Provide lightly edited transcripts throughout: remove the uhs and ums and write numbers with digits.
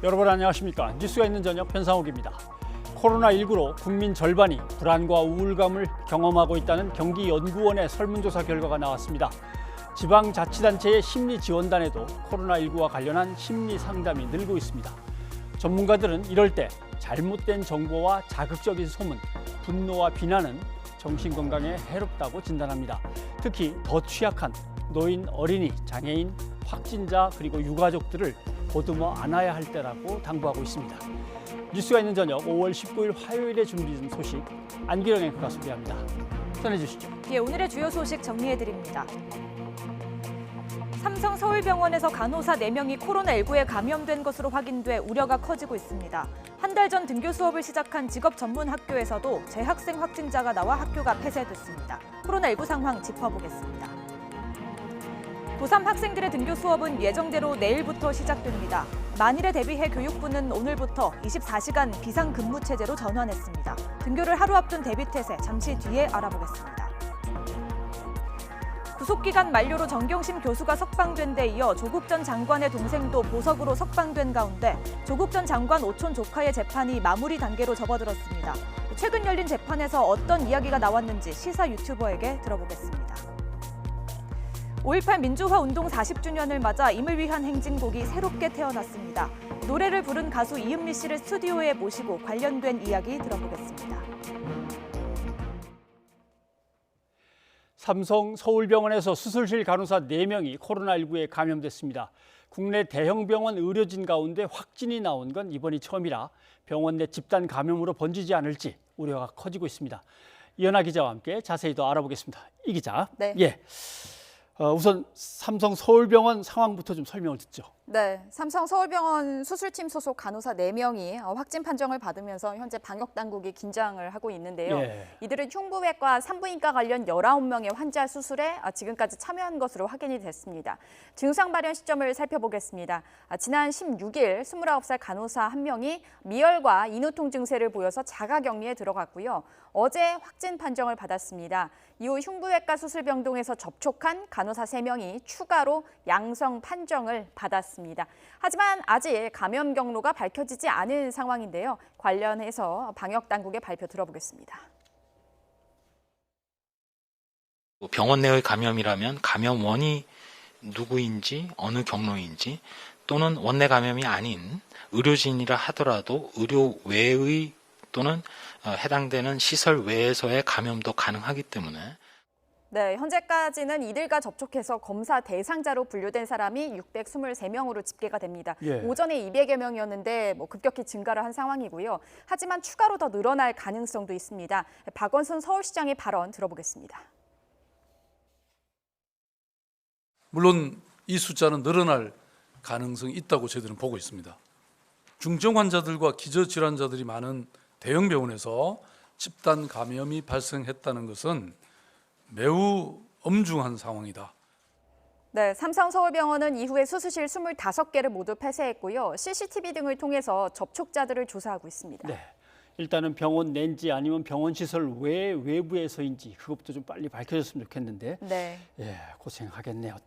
여러분 안녕하십니까? 뉴스가 있는 저녁 변상욱입니다. 코로나19로 국민 절반이 불안과 우울감을 경험하고 있다는 경기연구원의 설문조사 결과가 나왔습니다. 지방자치단체의 심리지원단에도 코로나19와 관련한 심리 상담이 늘고 있습니다. 전문가들은 이럴 때 잘못된 정보와 자극적인 소문, 분노와 비난은 정신건강에 해롭다고 진단합니다. 특히 더 취약한 노인, 어린이, 장애인, 확진자 그리고 유가족들을 보듬어 안아야 할 때라고 당부하고 있습니다. 뉴스가 있는 저녁 5월 19일 화요일에 준비된 소식 안기령 앵커가 소개합니다. 전해주시죠. 예, 오늘의 주요 소식 정리해드립니다. 삼성 서울병원에서 간호사 4명이 코로나19에 감염된 것으로 확인돼 우려가 커지고 있습니다. 한 달 전 등교 수업을 시작한 직업전문학교에서도 재학생 확진자가 나와 학교가 폐쇄됐습니다. 코로나19 상황 짚어보겠습니다. 고3 학생들의 등교 수업은 예정대로 내일부터 시작됩니다. 만일에 대비해 교육부는 오늘부터 24시간 비상근무 체제로 전환했습니다. 등교를 하루 앞둔 대비태세 잠시 뒤에 알아보겠습니다. 구속기간 만료로 정경심 교수가 석방된 데 이어 조국 전 장관의 동생도 보석으로 석방된 가운데 조국 전 장관 오촌 조카의 재판이 마무리 단계로 접어들었습니다. 최근 열린 재판에서 어떤 이야기가 나왔는지 시사 유튜버에게 들어보겠습니다. 5.18 민주화 운동 40주년을 맞아 임을 위한 행진곡이 새롭게 태어났습니다. 노래를 부른 가수 이은미 씨를 스튜디오에 모시고 관련된 이야기 들어보겠습니다. 삼성 서울병원에서 수술실 간호사 4명이 코로나19에 감염됐습니다. 국내 대형 병원 의료진 가운데 확진이 나온 건 이번이 처음이라 병원 내 집단 감염으로 번지지 않을지 우려가 커지고 있습니다. 이현아 기자와 함께 자세히 더 알아보겠습니다. 이 기자. 네. 예. 우선 삼성 서울병원 상황부터 좀 설명을 듣죠. 네, 삼성 서울병원 수술팀 소속 간호사 4명이 확진 판정을 받으면서 현재 방역당국이 긴장을 하고 있는데요. 예. 이들은 흉부외과, 산부인과 관련 19명의 환자 수술에 지금까지 참여한 것으로 확인이 됐습니다. 증상 발현 시점을 살펴보겠습니다. 지난 16일 29살 간호사 1명이 미열과 인후통 증세를 보여서 자가격리에 들어갔고요. 어제 확진 판정을 받았습니다. 이후 흉부외과 수술병동에서 접촉한 간호사 3명이 추가로 양성 판정을 받았습니다. 하지만 아직 감염 경로가 밝혀지지 않은 상황인데요. 관련해서 방역당국의 발표 들어보겠습니다. 병원 내의 감염이라면 감염원이 누구인지 어느 경로인지 또는 원내 감염이 아닌 의료진이라 하더라도 의료 외의 또는 해당되는 시설 외에서의 감염도 가능하기 때문에 네, 현재까지는 이들과 접촉해서 검사 대상자로 분류된 사람이 623명으로 집계가 됩니다. 예. 오전에 200여 명이었는데 급격히 증가를 한 상황이고요. 하지만 추가로 더 늘어날 가능성도 있습니다. 박원순 서울시장의 발언 들어보겠습니다. 물론 이 숫자는 늘어날 가능성이 있다고 저희들은 보고 있습니다. 중증 환자들과 기저질환자들이 많은 대형 병원에서 집단 감염이 발생했다는 것은 매우 엄중한 상황이다. 네, 삼성 서울병원은 이후에 수술실 25개를 모두 폐쇄했고요. CCTV 등을 통해서 접촉자들을 조사하고 있습니다. 네. 일단은 병원 내인지 아니면 병원 시설 외부에서인지 그것부터 좀 빨리 밝혀졌으면 좋겠는데 네. 예, 고생하겠네요.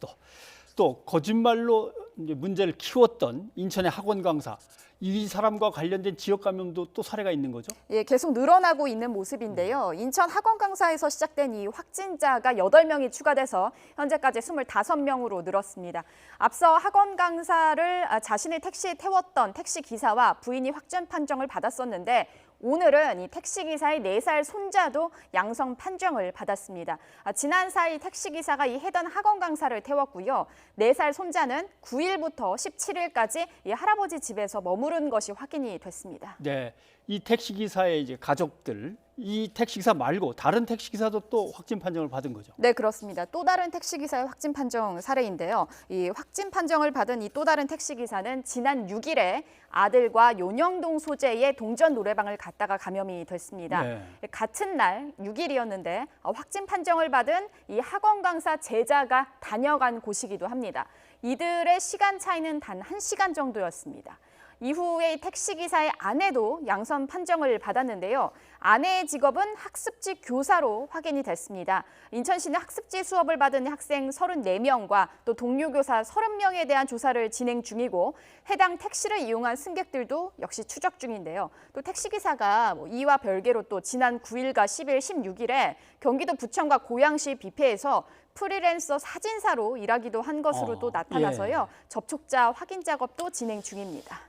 또 거짓말로 이제 문제를 키웠던 인천의 학원 강사 이 사람과 관련된 지역 감염도 또 사례가 있는 거죠? 예, 계속 늘어나고 있는 모습인데요. 인천 학원 강사에서 시작된 이 확진자가 8명이 추가돼서 현재까지 25명으로 늘었습니다. 앞서 학원 강사를 자신의 택시에 태웠던 택시 기사와 부인이 확진 판정을 받았었는데 오늘은 이 택시기사의 4살 손자도 양성 판정을 받았습니다. 지난 4일 택시기사가 이 해당 학원 강사를 태웠고요. 4살 손자는 9일부터 17일까지 이 할아버지 집에서 머무른 것이 확인이 됐습니다. 네, 이 택시기사의 이제 가족들, 이 택시기사 말고 다른 택시기사도 또 확진 판정을 받은 거죠? 네, 그렇습니다. 또 다른 택시기사의 확진 판정 사례인데요. 이 확진 판정을 받은 이 또 다른 택시기사는 지난 6일에 아들과 용영동 소재의 동전 노래방을 갔다가 감염이 됐습니다. 네. 같은 날 6일이었는데 확진 판정을 받은 이 학원 강사 제자가 다녀간 곳이기도 합니다. 이들의 시간 차이는 단 1시간 정도였습니다. 이후에 택시기사의 아내도 양성 판정을 받았는데요. 아내의 직업은 학습지 교사로 확인이 됐습니다. 인천시는 학습지 수업을 받은 학생 34명과 또 동료 교사 30명에 대한 조사를 진행 중이고 해당 택시를 이용한 승객들도 역시 추적 중인데요. 또 택시기사가 이와 별개로 또 지난 9일과 10일, 16일에 경기도 부천과 고양시 뷔페에서 프리랜서 사진사로 일하기도 한 것으로 또 나타나서요. 접촉자 확인 작업도 진행 중입니다.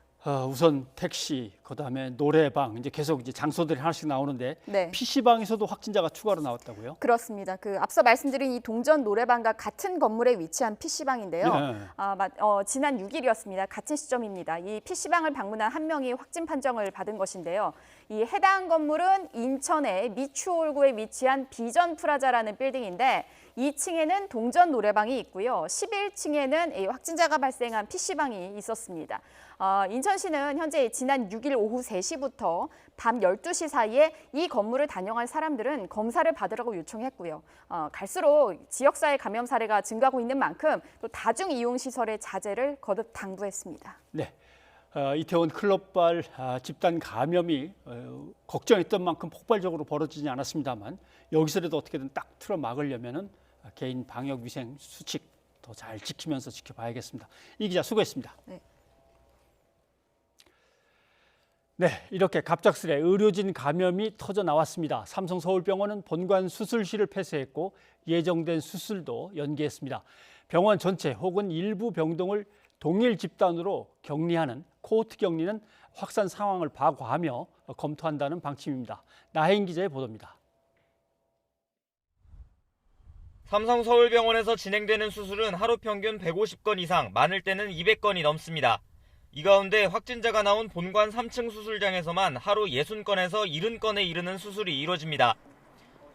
우선 택시, 그다음에 노래방, 이제 계속 이제 장소들이 하나씩 나오는데 네. PC방에서도 확진자가 추가로 나왔다고요? 그렇습니다. 앞서 말씀드린 이 동전 노래방과 같은 건물에 위치한 PC방인데요. 지난 6일이었습니다. 같은 시점입니다. 이 PC방을 방문한 한 명이 확진 판정을 받은 것인데요. 이 해당 건물은 인천의 미추홀구에 위치한 비전 프라자라는 빌딩인데 2층에는 동전 노래방이 있고요. 11층에는 확진자가 발생한 PC방이 있었습니다. 인천시는 현재 지난 6일 오후 3시부터 밤 12시 사이에 이 건물을 단용한 사람들은 검사를 받으라고 요청했고요. 갈수록 지역사회 감염 사례가 증가하고 있는 만큼 또 다중 이용 시설의 자제를 거듭 당부했습니다. 네. 이태원 클럽발 집단 감염이 걱정했던 만큼 폭발적으로 벌어지지 않았습니다만 여기서라도 어떻게든 딱 틀어 막으려면은 개인 방역 위생 수칙 더 잘 지키면서 지켜봐야겠습니다. 이 기자 수고했습니다. 네, 이렇게 갑작스레 의료진 감염이 터져 나왔습니다. 삼성서울병원은 본관 수술실을 폐쇄했고 예정된 수술도 연기했습니다. 병원 전체 혹은 일부 병동을 동일 집단으로 격리하는 코호트 격리는 확산 상황을 봐과하며 검토한다는 방침입니다. 나혜인 기자의 보도입니다. 삼성서울병원에서 진행되는 수술은 하루 평균 150건 이상, 많을 때는 200건이 넘습니다. 이 가운데 확진자가 나온 본관 3층 수술장에서만 하루 60건에서 70건에 이르는 수술이 이뤄집니다.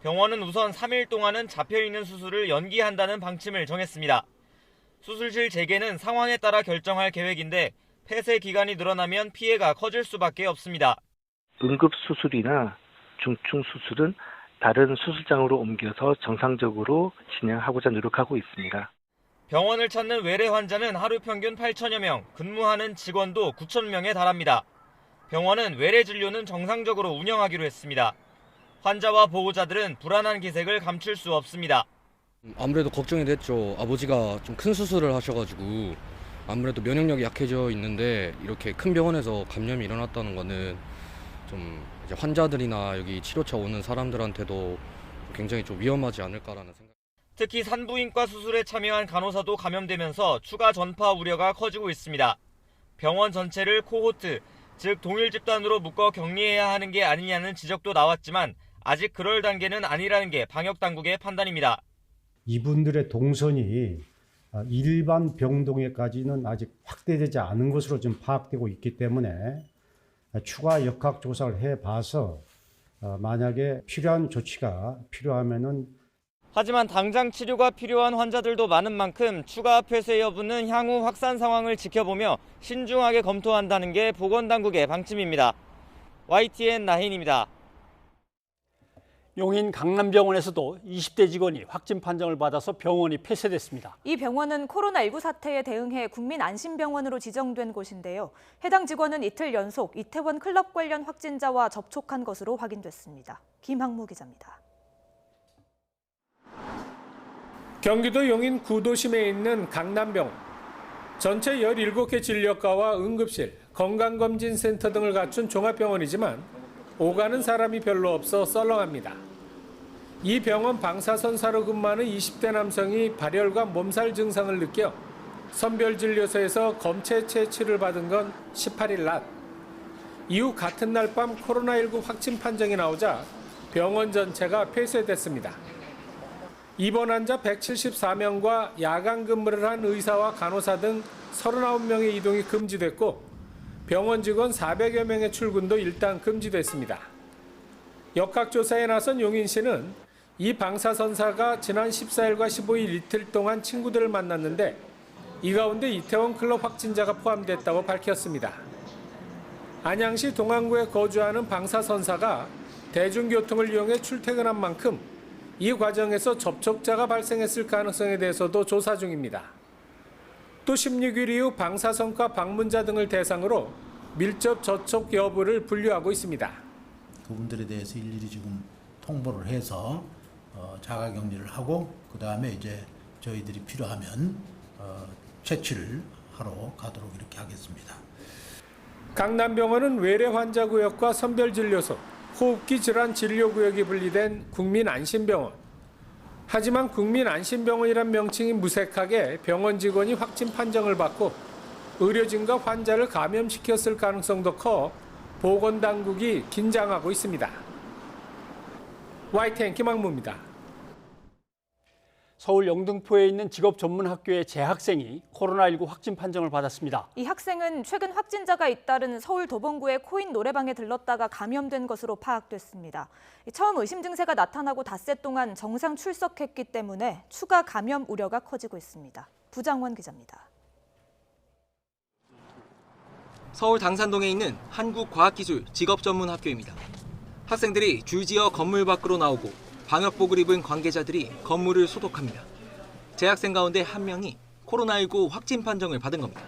병원은 우선 3일 동안은 잡혀있는 수술을 연기한다는 방침을 정했습니다. 수술실 재개는 상황에 따라 결정할 계획인데 폐쇄 기간이 늘어나면 피해가 커질 수밖에 없습니다. 응급수술이나 중증수술은 다른 수술장으로 옮겨서 정상적으로 진행하고자 노력하고 있습니다. 병원을 찾는 외래 환자는 하루 평균 8천여 명, 근무하는 직원도 9천 명에 달합니다. 병원은 외래 진료는 정상적으로 운영하기로 했습니다. 환자와 보호자들은 불안한 기색을 감출 수 없습니다. 아무래도 걱정이 됐죠. 아버지가 좀 큰 수술을 하셔가지고 아무래도 면역력이 약해져 있는데 이렇게 큰 병원에서 감염이 일어났다는 거는 좀 이제 환자들이나 여기 치료차 오는 사람들한테도 굉장히 좀 위험하지 않을까라는 생각. 특히 산부인과 수술에 참여한 간호사도 감염되면서 추가 전파 우려가 커지고 있습니다. 병원 전체를 코호트, 즉 동일 집단으로 묶어 격리해야 하는 게 아니냐는 지적도 나왔지만 아직 그럴 단계는 아니라는 게 방역당국의 판단입니다. 이분들의 동선이 일반 병동에까지는 아직 확대되지 않은 것으로 좀 파악되고 있기 때문에 추가 역학조사를 해봐서 만약에 필요한 조치가 필요하면은 하지만 당장 치료가 필요한 환자들도 많은 만큼 추가 폐쇄 여부는 향후 확산 상황을 지켜보며 신중하게 검토한다는 게 보건당국의 방침입니다. YTN 나혜인입니다. 용인 강남병원에서도 20대 직원이 확진 판정을 받아서 병원이 폐쇄됐습니다. 이 병원은 코로나19 사태에 대응해 국민안심병원으로 지정된 곳인데요. 해당 직원은 이틀 연속 이태원 클럽 관련 확진자와 접촉한 것으로 확인됐습니다. 김학무 기자입니다. 경기도 용인 구도심에 있는 강남병원. 전체 17개 진료과와 응급실, 건강검진센터 등을 갖춘 종합병원이지만 오가는 사람이 별로 없어 썰렁합니다. 이 병원 방사선사로 근무하는 20대 남성이 발열과 몸살 증상을 느껴 선별진료소에서 검체 채취를 받은 건 18일 낮. 이후 같은 날 밤 코로나19 확진 판정이 나오자 병원 전체가 폐쇄됐습니다. 입원 환자 174명과 야간 근무를 한 의사와 간호사 등 39명의 이동이 금지됐고 병원 직원 400여 명의 출근도 일단 금지됐습니다. 역학조사에 나선 용인시는 이 방사선사가 지난 14일과 15일 이틀 동안 친구들을 만났는데 이 가운데 이태원 클럽 확진자가 포함됐다고 밝혔습니다. 안양시 동안구에 거주하는 방사선사가 대중교통을 이용해 출퇴근한 만큼 이 과정에서 접촉자가 발생했을 가능성에 대해서도 조사 중입니다. 또 16일 이후 방사선과 방문자 등을 대상으로 밀접 접촉 여부를 분류하고 있습니다. 그분들에 대해서 일일이 지금 통보를 해서 자가격리를 하고 그다음에 이제 저희들이 필요하면 채취를 하러 가도록 이렇게 하겠습니다. 강남병원은 외래 환자 구역과 선별진료소, 호흡기 질환 진료구역이 분리된 국민안심병원. 하지만 국민안심병원이란 명칭이 무색하게 병원 직원이 확진 판정을 받고 의료진과 환자를 감염시켰을 가능성도 커 보건당국이 긴장하고 있습니다. YTN 김학무입니다. 서울 영등포에 있는 직업전문학교의 재학생이 코로나19 확진 판정을 받았습니다. 이 학생은 최근 확진자가 잇따른 서울 도봉구의 코인 노래방에 들렀다가 감염된 것으로 파악됐습니다. 처음 의심 증세가 나타나고 닷새 동안 정상 출석했기 때문에 추가 감염 우려가 커지고 있습니다. 부장원 기자입니다. 서울 당산동에 있는 한국과학기술 직업전문학교입니다. 학생들이 줄지어 건물 밖으로 나오고 방역복을 입은 관계자들이 건물을 소독합니다. 재학생 가운데 한 명이 코로나19 확진 판정을 받은 겁니다.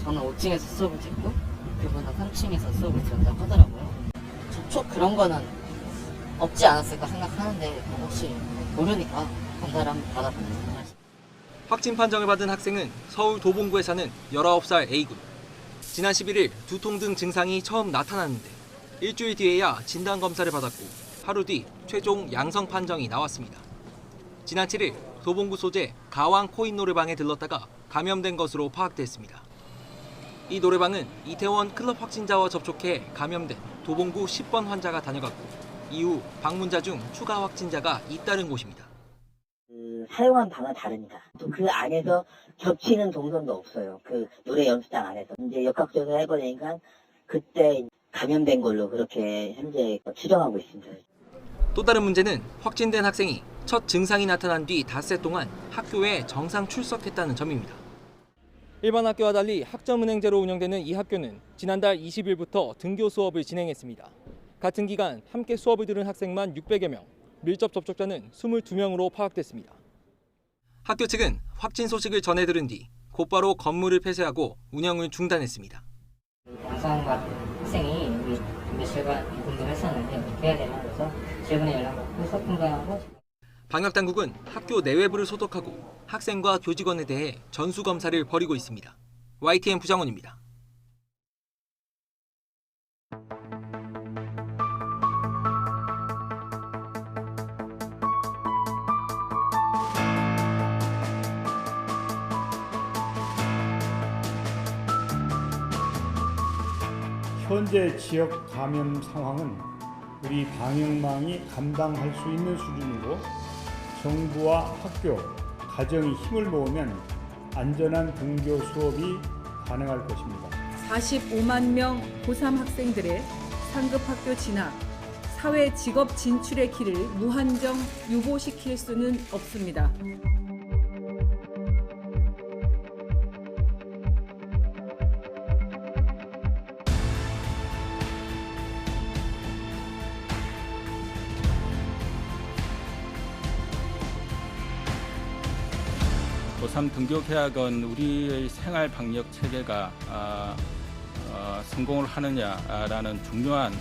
저는 5층에서 수업을 듣고 그분은 3층에서 수업을 들었다고 하더라고요. 접촉 그런 거는 없지 않았을까 생각하는데 혹시 모르니까 검사를 한번 받아봅니다. 확진 판정을 받은 학생은 서울 도봉구에 사는 19살 A군. 지난 11일 두통 등 증상이 처음 나타났는데 일주일 뒤에야 진단검사를 받았고 하루 뒤 최종 양성 판정이 나왔습니다. 지난 7일 도봉구 소재 가왕 코인 노래방에 들렀다가 감염된 것으로 파악됐습니다. 이 노래방은 이태원 클럽 확진자와 접촉해 감염된 도봉구 10번 환자가 다녀갔고 이후 방문자 중 추가 확진자가 잇따른 곳입니다. 사용한 방은 다릅니다. 또 그 안에서 겹치는 동선도 없어요. 그 노래 연습장 안에서. 이제 역학조사 해보니까 그때 감염된 걸로 그렇게 현재 추정하고 있습니다. 또 다른 문제는 확진된 학생이 첫 증상이 나타난 뒤 닷새 동안 학교에 정상 출석했다는 점입니다. 일반 학교와 달리 학점은행제로 운영되는 이 학교는 지난달 20일부터 등교 수업을 진행했습니다. 같은 기간 함께 수업을 들은 학생만 600여 명, 밀접 접촉자는 22명으로 파악됐습니다. 학교 측은 확진 소식을 전해 들은 뒤 곧바로 건물을 폐쇄하고 운영을 중단했습니다. 양성과 학생이 여기 며칠간 공부했었는데 어떻게 해야 되나 해서 최근에 연락받고 수업 중단하고. 방역당국은 학교 내외부를 소독하고 학생과 교직원에 대해 전수검사를 벌이고 있습니다. YTN 부장원입니다. 현재 지역 감염 상황은 우리 방역망이 감당할 수 있는 수준이고 정부와 학교, 가정이 힘을 모으면 안전한 등교 수업이 가능할 것입니다. 45만 명 고3 학생들의 상급 학교 진학, 사회 직업 진출의 길을 무한정 유보시킬 수는 없습니다. 고3 등교 개학은 우리의 생활 방역 체계가 성공을 하느냐라는 중요한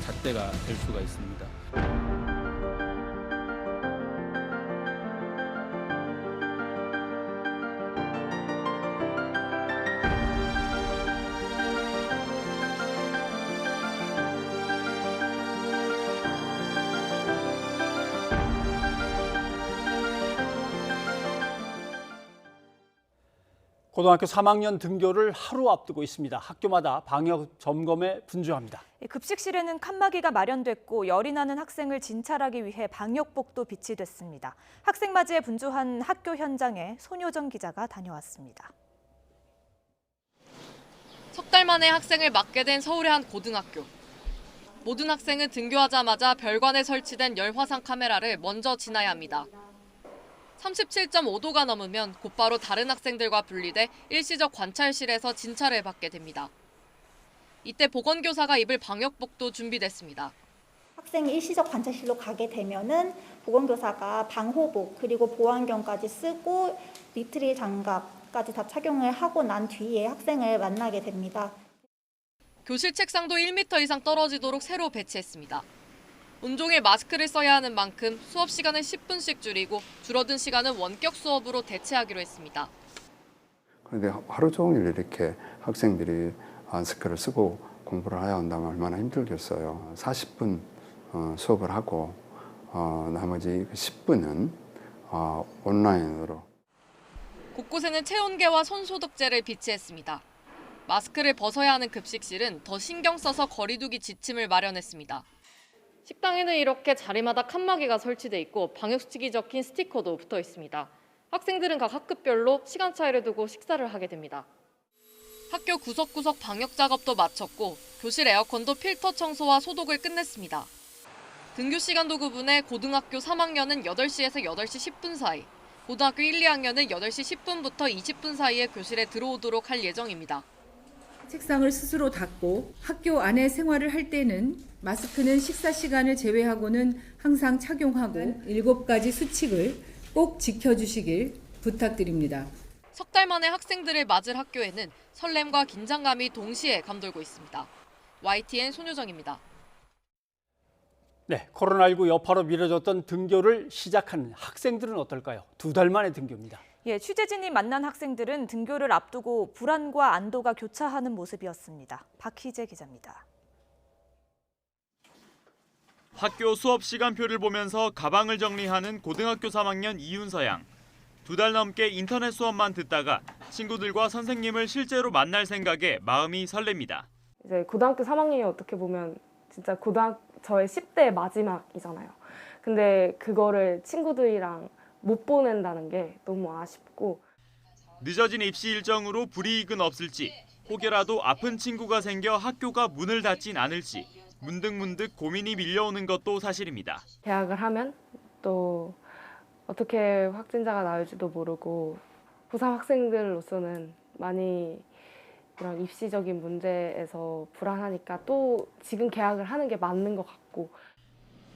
잣대가 될 수가 있습니다. 고등학교 3학년 등교를 하루 앞두고 있습니다. 학교마다 방역 점검에 분주합니다. 급식실에는 칸막이가 마련됐고 열이 나는 학생을 진찰하기 위해 방역복도 비치됐습니다. 학생 맞이에 분주한 학교 현장에 손효정 기자가 다녀왔습니다. 석 달 만에 학생을 맡게 된 서울의 한 고등학교. 모든 학생은 등교하자마자 별관에 설치된 열화상 카메라를 먼저 지나야 합니다. 37.5도가 넘으면 곧바로 다른 학생들과 분리돼 일시적 관찰실에서 진찰을 받게 됩니다. 이때 보건교사가 입을 방역복도 준비됐습니다. 학생이 일시적 관찰실로 가게 되면은 보건교사가 방호복 그리고 보안경까지 쓰고 니트릴 장갑까지 다 착용을 하고 난 뒤에 학생을 만나게 됩니다. 교실 책상도 1m 이상 떨어지도록 새로 배치했습니다. 온종일 마스크를 써야 하는 만큼 수업 시간을 10분씩 줄이고 줄어든 시간은 원격 수업으로 대체하기로 했습니다. 그런데 하루 종일 이렇게 학생들이 마스크를 쓰고 공부를 해야 한다면 얼마나 힘들겠어요. 40분 수업을 하고 나머지 10분은 온라인으로. 곳곳에는 체온계와 손소독제를 비치했습니다. 마스크를 벗어야 하는 급식실은 더 신경 써서 거리두기 지침을 마련했습니다. 식당에는 이렇게 자리마다 칸막이가 설치돼 있고 방역수칙이 적힌 스티커도 붙어 있습니다. 학생들은 각 학급별로 시간 차이를 두고 식사를 하게 됩니다. 학교 구석구석 방역 작업도 마쳤고 교실 에어컨도 필터 청소와 소독을 끝냈습니다. 등교 시간도 구분해 고등학교 3학년은 8시에서 8시 10분 사이, 고등학교 1, 2학년은 8시 10분부터 20분 사이에 교실에 들어오도록 할 예정입니다. 책상을 스스로 닦고 학교 안에 생활을 할 때는 마스크는 식사 시간을 제외하고는 항상 착용하고 7가지 수칙을 꼭 지켜주시길 부탁드립니다. 석 달 만에 학생들을 맞을 학교에는 설렘과 긴장감이 동시에 감돌고 있습니다. YTN 손효정입니다. 네, 코로나19 여파로 미뤄졌던 등교를 시작한 학생들은 어떨까요? 2달 만에 등교입니다. 예, 취재진이 만난 학생들은 등교를 앞두고 불안과 안도가 교차하는 모습이었습니다. 박희재 기자입니다. 학교 수업 시간표를 보면서 가방을 정리하는 고등학교 3학년 이윤서 양. 2달 넘게 인터넷 수업만 듣다가 친구들과 선생님을 실제로 만날 생각에 마음이 설렙니다. 이제 고등학교 3학년이 어떻게 보면 진짜 저의 10대 마지막이잖아요. 근데 그거를 친구들이랑 못 보낸다는 게 너무 아쉽고. 늦어진 입시 일정으로 불이익은 없을지, 혹여라도 아픈 친구가 생겨 학교가 문을 닫진 않을지 문득문득 고민이 밀려오는 것도 사실입니다. 개학을 하면 또 어떻게 확진자가 나올지도 모르고 고3 학생들로서는 많이 이런 입시적인 문제에서 불안하니까 또 지금 개학을 하는 게 맞는 것 같고.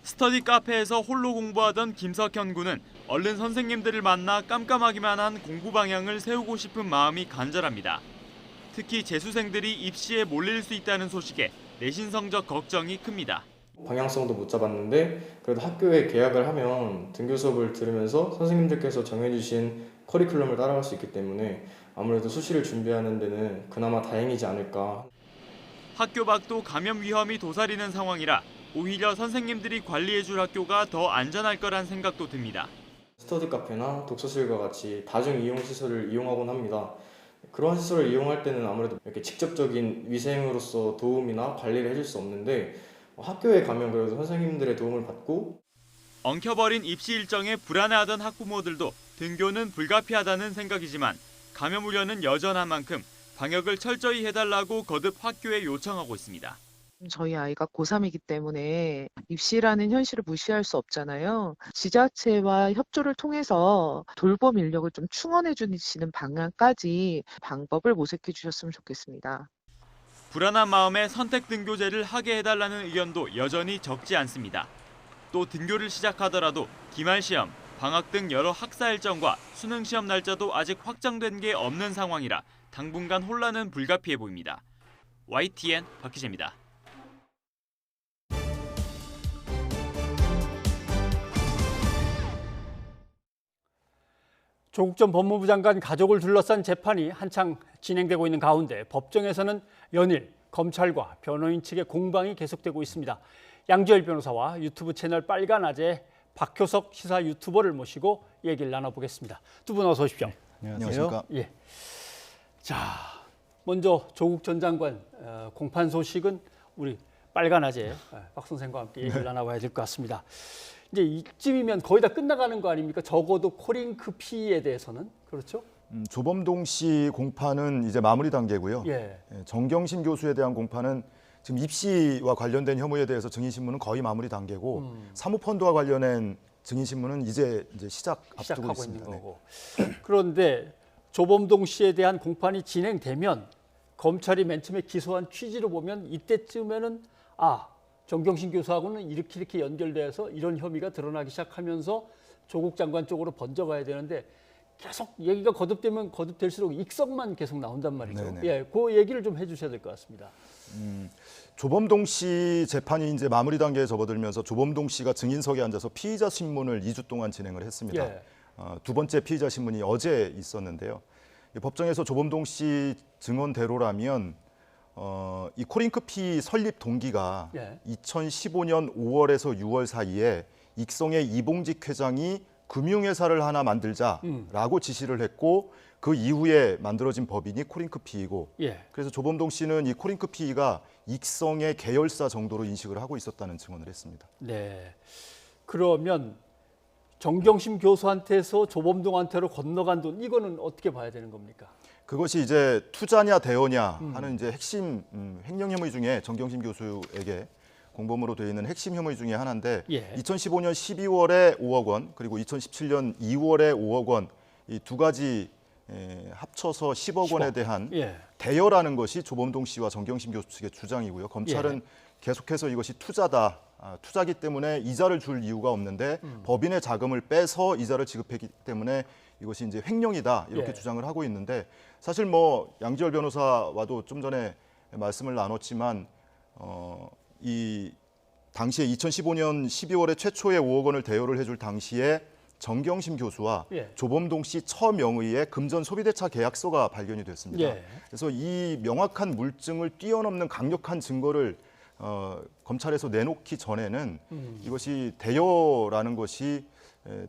스터디 카페에서 홀로 공부하던 김석현 군은 얼른 선생님들을 만나 깜깜하기만 한 공부 방향을 세우고 싶은 마음이 간절합니다. 특히 재수생들이 입시에 몰릴 수 있다는 소식에 내신 성적 걱정이 큽니다. 방향성도 못 잡았는데 그래도 학교에 개학을 하면 등교 수업을 들으면서 선생님들께서 정해주신 커리큘럼을 따라갈 수 있기 때문에 아무래도 수시를 준비하는 데는 그나마 다행이지 않을까. 학교 밖도 감염 위험이 도사리는 상황이라 오히려 선생님들이 관리해줄 학교가 더 안전할 거란 생각도 듭니다. 스터디 카페나 독서실과 같이 다중 이용 시설을 이용하곤 합니다. 그러한 시설을 이용할 때는 아무래도 이렇게 직접적인 위생으로서 도움이나 관리를 해줄 수 없는데 학교에 가면 그래도 선생님들의 도움을 받고. 엉켜버린 입시 일정에 불안해하던 학부모들도 등교는 불가피하다는 생각이지만 감염 우려는 여전한 만큼 방역을 철저히 해달라고 거듭 학교에 요청하고 있습니다. 저희 아이가 고3이기 때문에 입시라는 현실을 무시할 수 없잖아요. 지자체와 협조를 통해서 돌봄 인력을 좀 충원해 주시는 방안까지 방법을 모색해 주셨으면 좋겠습니다. 불안한 마음에 선택 등교제를 하게 해달라는 의견도 여전히 적지 않습니다. 또 등교를 시작하더라도 기말 시험, 방학 등 여러 학사 일정과 수능 시험 날짜도 아직 확정된 게 없는 상황이라 당분간 혼란은 불가피해 보입니다. YTN 박희재입니다. 조국 전 법무부 장관 가족을 둘러싼 재판이 한창 진행되고 있는 가운데 법정에서는 연일 검찰과 변호인 측의 공방이 계속되고 있습니다. 양지열 변호사와 유튜브 채널 빨간아재 박효석 시사 유튜버를 모시고 얘기를 나눠보겠습니다. 두 분 어서 오십시오. 안녕하십니까. 예. 자, 먼저 조국 전 장관 공판 소식은 우리 빨간아재 박 선생과 함께 얘기를 나눠봐야 될 것 같습니다. 이제 이쯤이면 거의 다 끝나가는 거 아닙니까? 적어도 코링크 피의에 대해서는. 그렇죠? 조범동 씨 공판은 이제 마무리 단계고요. 예. 정경심 교수에 대한 공판은 지금 입시와 관련된 혐의에 대해서 증인신문은 거의 마무리 단계고 사모펀드와 관련된 증인신문은 이제 시작 앞두고 있습니다. 있는 거고. 그런데 조범동 씨에 대한 공판이 진행되면 검찰이 맨 처음에 기소한 취지로 보면 이때쯤에는 정경심 교수하고는 이렇게 연결돼서 이런 혐의가 드러나기 시작하면서 조국 장관 쪽으로 번져가야 되는데 계속 얘기가 거듭되면 거듭될수록 익성만 계속 나온단 말이죠. 네네. 예, 그 얘기를 좀 해주셔야 될 것 같습니다. 조범동 씨 재판이 이제 마무리 단계에 접어들면서 조범동 씨가 증인석에 앉아서 피의자 신문을 2주 동안 진행을 했습니다. 예. 두 번째 피의자 신문이 어제 있었는데요. 법정에서 조범동 씨 증언대로라면 이 코링크피 설립 동기가 예. 2015년 5월에서 6월 사이에 익성의 이봉직 회장이 금융회사를 하나 만들자라고 지시를 했고 그 이후에 만들어진 법인이 코링크피이고 예. 그래서 조범동 씨는 이 코링크피가 익성의 계열사 정도로 인식을 하고 있었다는 증언을 했습니다. 네. 그러면 정경심 교수한테서 조범동한테로 건너간 돈 이거는 어떻게 봐야 되는 겁니까? 그것이 이제 투자냐 대여냐 하는 이제 핵심 횡령 혐의 중에 정경심 교수에게 공범으로 되어 있는 핵심 혐의 중에 하나인데 예. 2015년 12월에 5억 원 그리고 2017년 2월에 5억 원 이 두 가지 합쳐서 10억 원에 대한 예. 대여라는 것이 조범동 씨와 정경심 교수 측의 주장이고요. 검찰은 예. 계속해서 이것이 투자다. 투자기 때문에 이자를 줄 이유가 없는데 법인의 자금을 빼서 이자를 지급했기 때문에 이것이 이제 횡령이다 이렇게 예. 주장을 하고 있는데 사실 뭐 양지열 변호사와도 좀 전에 말씀을 나눴지만 이 당시에 2015년 12월에 최초의 5억 원을 대여를 해줄 당시에 정경심 교수와 예. 조범동 씨 처명의의 금전 소비대차 계약서가 발견이 됐습니다. 예. 그래서 이 명확한 물증을 뛰어넘는 강력한 증거를 검찰에서 내놓기 전에는 이것이 대여라는 것이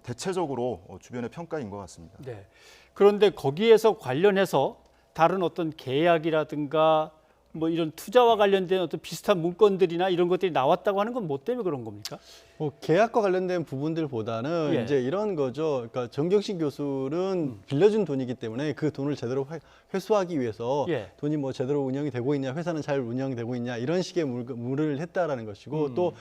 대체적으로 주변의 평가인 것 같습니다. 네. 그런데 거기에서 관련해서 다른 어떤 계약이라든가 뭐 이런 투자와 관련된 어떤 비슷한 문건들이나 이런 것들이 나왔다고 하는 건 뭐 때문에 그런 겁니까? 뭐 계약과 관련된 부분들보다는 예. 이제 이런 거죠. 그러니까 정경심 교수는 빌려준 돈이기 때문에 그 돈을 제대로 회수하기 위해서 예. 돈이 뭐 제대로 운영이 되고 있냐, 회사는 잘 운영되고 있냐 이런 식의 물을 했다라는 것이고 또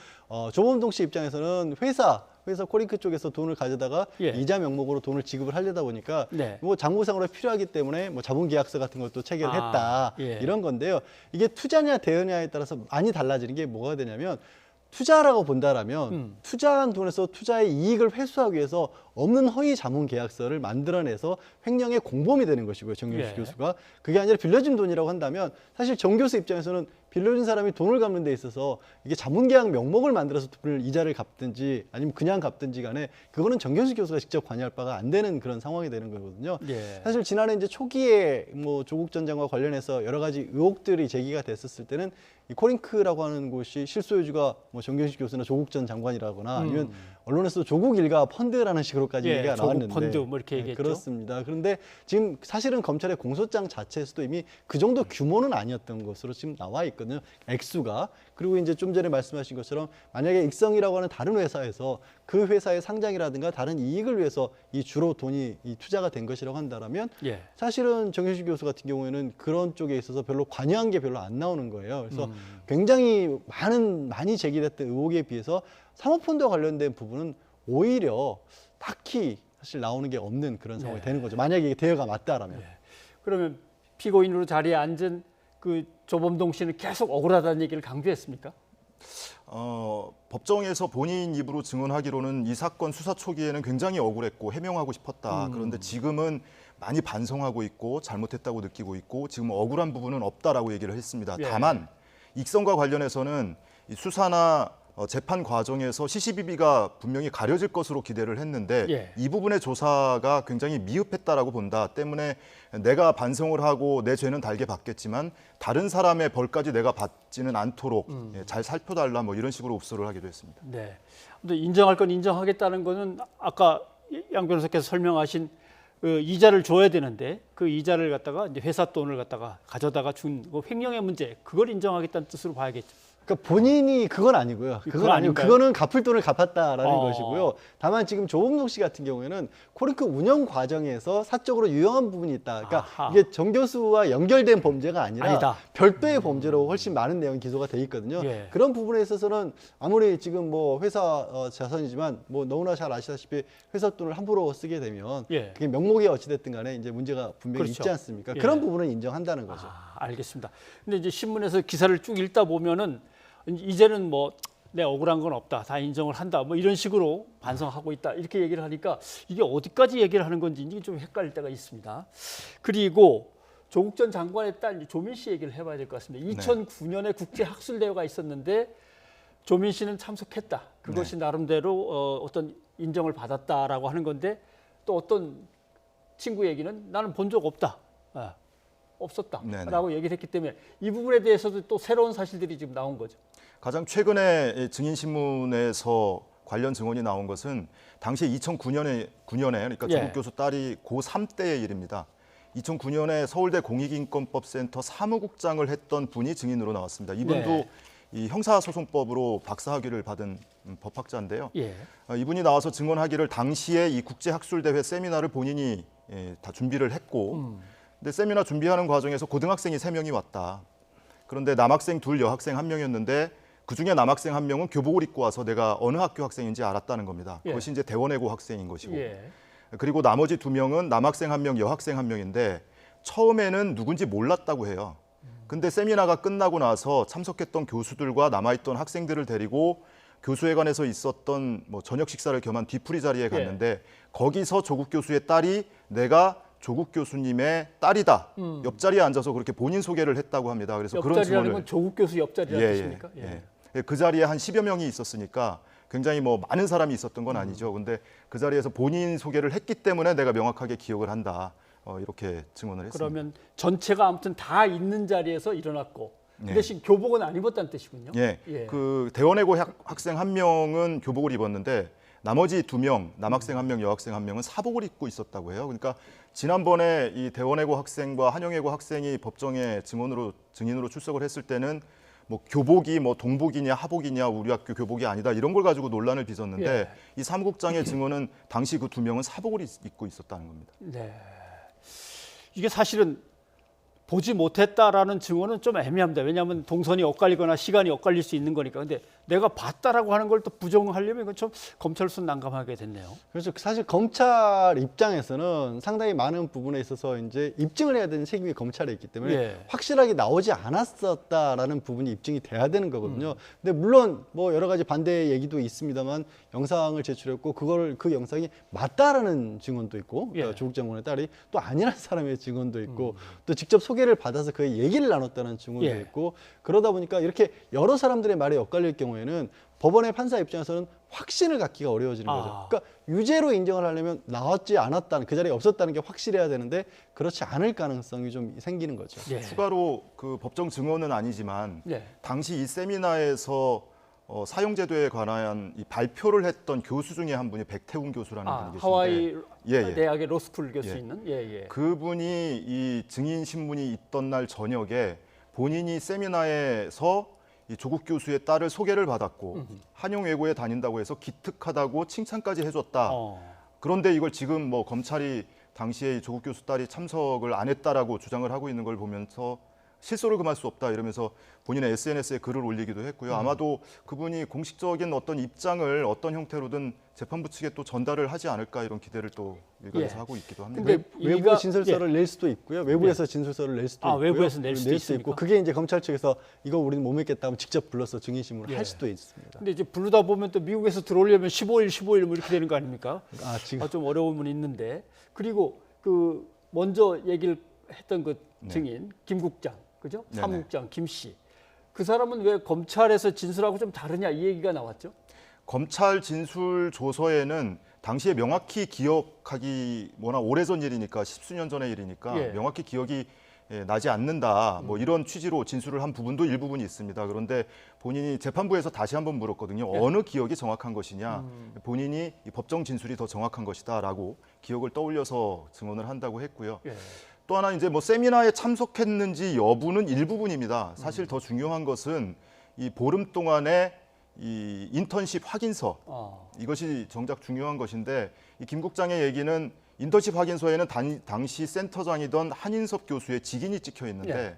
조범동 씨 입장에서는 회사 코링크 쪽에서 돈을 가져다가 예. 이자 명목으로 돈을 지급을 하려다 보니까 네. 뭐 장부상으로 필요하기 때문에 뭐 자본계약서 같은 것도 체결했다 예. 이런 건데요. 이게 투자냐 대여냐에 따라서 많이 달라지는 게 뭐가 되냐면 투자라고 본다라면 투자한 돈에서 투자의 이익을 회수하기 위해서 없는 허위 자문 계약서를 만들어내서 횡령의 공범이 되는 것이고요. 정경심 예. 교수가. 그게 아니라 빌려준 돈이라고 한다면 사실 정 교수 입장에서는 빌려준 사람이 돈을 갚는 데 있어서 이게 자문계약 명목을 만들어서 돈을 이자를 갚든지 아니면 그냥 갚든지 간에 그거는 정경심 교수가 직접 관여할 바가 안 되는 그런 상황이 되는 거거든요. 예. 사실 지난해 이제 초기에 뭐 조국 전 장관과 관련해서 여러 가지 의혹들이 제기가 됐었을 때는 이 코링크라고 하는 곳이 실소유주가 뭐 정경심 교수나 조국 전 장관이라거나 아니면 언론에서 조국 일가 펀드라는 식으로까지 예, 얘기가 조국 나왔는데 펀드 뭐 이렇게 얘기했죠. 그렇습니다. 그런데 지금 사실은 검찰의 공소장 자체에서도 이미 그 정도 규모는 아니었던 것으로 지금 나와 있거든요. 액수가. 그리고 이제 좀 전에 말씀하신 것처럼 만약에 익성이라고 하는 다른 회사에서 그 회사의 상장이라든가 다른 이익을 위해서 이 주로 돈이 이 투자가 된 것이라고 한다면 예. 사실은 정경심 교수 같은 경우에는 그런 쪽에 있어서 별로 관여한 게 별로 안 나오는 거예요. 그래서 굉장히 많이 제기됐던 의혹에 비해서 사모펀드와 관련된 부분은 오히려 딱히 사실 나오는 게 없는 그런 상황이 네. 되는 거죠. 만약에 이게 대여가 맞다라면. 그러면 피고인으로 자리에 앉은 그 조범동 씨는 계속 억울하다는 얘기를 강조했습니까? 법정에서 본인 입으로 증언하기로는 이 사건 수사 초기에는 굉장히 억울했고 해명하고 싶었다. 그런데 지금은 많이 반성하고 있고 잘못했다고 느끼고 있고 지금 억울한 부분은 없다라고 얘기를 했습니다. 예. 다만 익성과 관련해서는 이 수사나 재판 과정에서 CCTV가 분명히 가려질 것으로 기대를 했는데 예. 이 부분의 조사가 굉장히 미흡했다라고 본다. 때문에 내가 반성을 하고 내 죄는 달게 받겠지만 다른 사람의 벌까지 내가 받지는 않도록 잘 살펴달라 뭐 이런 식으로 옵소를 하기도 했습니다. 네. 근데 인정할 건 인정하겠다는 거는 아까 양 변호사께서 설명하신 그 이자를 줘야 되는데 그 이자를 갖다가 이제 회사 돈을 갖다가 가져다가 준 그 횡령의 문제 그걸 인정하겠다는 뜻으로 봐야겠죠. 그러니까 본인이 그건 아니고요. 그건 그건 아니고 아닌가요? 그거는 갚을 돈을 갚았다라는 것이고요. 다만 지금 조범동 씨 같은 경우에는 코링크 운영 과정에서 사적으로 유용한 부분이 있다. 그러니까 아하. 이게 정 교수와 연결된 범죄가 아니다. 아니다. 별도의 범죄로 훨씬 많은 내용이 기소가 돼 있거든요. 예. 그런 부분에 있어서는 아무리 지금 뭐 회사 자산이지만 뭐 너무나 잘 아시다시피 회사 돈을 함부로 쓰게 되면 예. 그게 명목이 어찌됐든 간에 이제 문제가 분명히 그렇죠. 있지 않습니까? 예. 그런 부분은 인정한다는 거죠. 알겠습니다. 근데 이제 신문에서 기사를 쭉 읽다 보면은 이제는 뭐 내 억울한 건 없다. 다 인정을 한다. 뭐 이런 식으로 반성하고 있다. 이렇게 얘기를 하니까 이게 어디까지 얘기를 하는 건지 이게 좀 헷갈릴 때가 있습니다. 그리고 조국 전 장관의 딸 조민 씨 얘기를 해봐야 될 것 같습니다. 2009년에 국제학술대회가 있었는데 조민 씨는 참석했다. 그것이 나름대로 어떤 인정을 받았다라고 하는 건데 또 어떤 친구 얘기는 나는 본 적 없다. 없었다라고 얘기를 했기 때문에 이 부분에 대해서도 또 새로운 사실들이 지금 나온 거죠. 가장 최근에 증인신문에서 관련 증언이 나온 것은 당시 2009년에 그러니까 조국 교수 딸이 고3 때의 일입니다. 2009년에 서울대 공익인권법센터 사무국장을 했던 분이 증인으로 나왔습니다. 이분도 이 형사소송법으로 박사학위를 받은 법학자인데요. 이분이 나와서 증언하기를 당시에 이 국제학술대회 세미나를 본인이 다 준비를 했고 근데 세미나 준비하는 과정에서 고등학생이 3명이 왔다. 그런데 남학생 2, 여학생 1명이었는데 그중에 남학생 1명은 교복을 입고 와서 내가 어느 학교 학생인지 알았다는 겁니다. 그것이 이제 대원외고 학생인 것이고. 그리고 나머지 2명은 남학생 1명, 여학생 1명인데 처음에는 누군지 몰랐다고 해요. 근데 세미나가 끝나고 나서 참석했던 교수들과 남아있던 학생들을 데리고 교수회관에서 있었던 뭐 저녁 식사를 겸한 뒤풀이 자리에 갔는데 거기서 조국 교수의 딸이 내가 조국 교수님의 딸이다. 옆자리에 앉아서 그렇게 본인 소개를 했다고 합니다. 그래서 그런 증언을 건 조국 교수 옆자리라는 뜻입니까? 그 자리에 한 10여 명이 있었으니까 굉장히 뭐 많은 사람이 있었던 건 아니죠. 근데 그 자리에서 본인 소개를 했기 때문에 내가 명확하게 기억을 한다. 이렇게 증언을 했습니다. 그러면 전체가 아무튼 다 있는 자리에서 일어났고 그 대신 교복은 안 입었다는 뜻이군요. 그 대원외고 학생 1명은 교복을 입었는데 나머지 2명, 남학생 1명, 여학생 1명은 사복을 입고 있었다고 해요. 그러니까 지난번에 이 대원외고 학생과 한영외고 학생이 법정에 증인으로 출석을 했을 때는 뭐 교복이 뭐 동복이냐 하복이냐 우리 학교 교복이 아니다 이런 걸 가지고 논란을 빚었는데 이 사무국장의 증언은 당시 그 2명은 사복을 입고 있었다는 겁니다. 이게 사실은 보지 못했다라는 증언은 좀 애매합니다. 왜냐하면 동선이 엇갈리거나 시간이 엇갈릴 수 있는 거니까. 근데 내가 봤다라고 하는 걸 또 부정하려면 이건 좀 검찰로서 난감하게 됐네요. 그래서 사실 검찰 입장에서는 상당히 많은 부분에 있어서 이제 입증을 해야 되는 책임이 검찰에 있기 때문에 확실하게 나오지 않았었다라는 부분이 입증이 돼야 되는 거거든요. 근데 물론 뭐 여러 가지 반대 얘기도 있습니다만 영상을 제출했고 그 영상이 맞다라는 증언도 있고 조국 장관의 딸이 또 아니라는 사람의 증언도 있고 또 직접 소개를 받아서 그의 얘기를 나눴다는 증언도 있고 그러다 보니까 이렇게 여러 사람들의 말이 엇갈릴 경우에는 법원의 판사 입장에서는 확신을 갖기가 어려워지는 거죠. 그러니까 유죄로 인정을 하려면 나왔지 않았다는 그 자리에 없었다는 게 확실해야 되는데 그렇지 않을 가능성이 좀 생기는 거죠. 추가로 그 법정 증언은 아니지만 당시 이 세미나에서 사용제도에 관한 이 발표를 했던 교수 중에 한 분이 백태훈 교수라는 분이 계신데 하와이 대학의 로스쿨 교수있는 그분이 이 증인 신문이 있던 날 저녁에 본인이 세미나에서 이 조국 교수의 딸을 소개를 받았고 한영외고에 다닌다고 해서 기특하다고 칭찬까지 해줬다. 그런데 이걸 지금 뭐 검찰이 당시에 조국 교수 딸이 참석을 안 했다라고 주장을 하고 있는 걸 보면서 실소를 금할 수 없다 이러면서 본인의 SNS에 글을 올리기도 했고요. 아마도 그분이 공식적인 어떤 입장을 어떤 형태로든 재판부 측에 또 전달을 하지 않을까 이런 기대를 또 일각에서 하고 있기도 합니다. 근데 외부 진술서를 낼 수도 있고요. 외부에서 진술서를 낼 수도 있고요. 외부에서 낼 수도 있고 그게 이제 검찰 측에서 이거 우리는 못 믿겠다 하면 직접 불러서 증인신문을 할 수도 있습니다. 근데 이제 부르다 보면 또 미국에서 들어오려면 15일 뭐 이렇게 되는 거 아닙니까? 지금 좀 어려움은 있는데 그리고 그 먼저 얘기를 했던 그 증인 김 국장 그죠? 사무국장 김 씨. 그 사람은 왜 검찰에서 진술하고 좀 다르냐 이 얘기가 나왔죠? 검찰 진술 조서에는 당시에 명확히 기억하기 워낙 오래전 일이니까 10수년 전의 일이니까 명확히 기억이 나지 않는다. 뭐 이런 취지로 진술을 한 부분도 일부분이 있습니다. 그런데 본인이 재판부에서 다시 한번 물었거든요. 어느 기억이 정확한 것이냐. 본인이 이 법정 진술이 더 정확한 것이다라고 기억을 떠올려서 증언을 한다고 했고요. 또 하나 이제 뭐 세미나에 참석했는지 여부는 일부분입니다. 사실 더 중요한 것은 이 보름 동안의 이 인턴십 확인서 이것이 정작 중요한 것인데 이 김 국장의 얘기는 인턴십 확인서에는 당시 센터장이던 한인섭 교수의 직인이 찍혀 있는데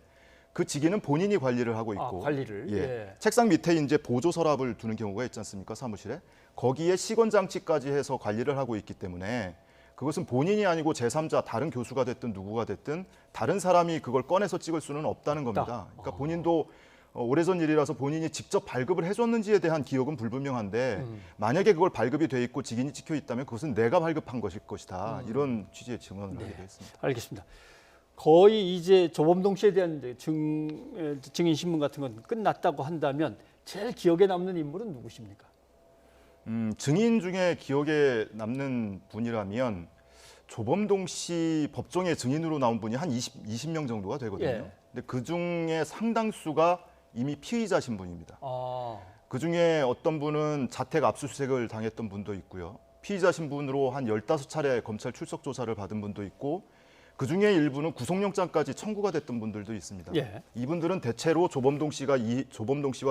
그 직인은 본인이 관리를 하고 있고 관리를 책상 밑에 이제 보조 서랍을 두는 경우가 있지 않습니까? 사무실에 거기에 시건 장치까지 해서 관리를 하고 있기 때문에 그것은 본인이 아니고 제3자 다른 교수가 됐든 누구가 됐든 다른 사람이 그걸 꺼내서 찍을 수는 없다는 겁니다. 그러니까 본인도 오래전 일이라서 본인이 직접 발급을 해줬는지에 대한 기억은 불분명한데 만약에 그걸 발급이 돼 있고 직인이 찍혀 있다면 그것은 내가 발급한 것일 것이다. 이런 취지의 증언을 하기도 했습니다. 알겠습니다. 거의 이제 조범동 씨에 대한 증인 신문 같은 건 끝났다고 한다면 제일 기억에 남는 인물은 누구십니까? 증인 중에 기억에 남는 분이라면 조범동 씨 법정에 증인으로 나온 분이 한 20명 정도가 되거든요. 예. 근데 그 중에 상당수가 이미 피의자신 분입니다. 아. 그 중에 어떤 분은 자택 압수수색을 당했던 분도 있고요. 피의자 신분으로 한 15차례 검찰 출석 조사를 받은 분도 있고 그 중에 일부는 구속영장까지 청구가 됐던 분들도 있습니다. 예. 이분들은 대체로 조범동 씨와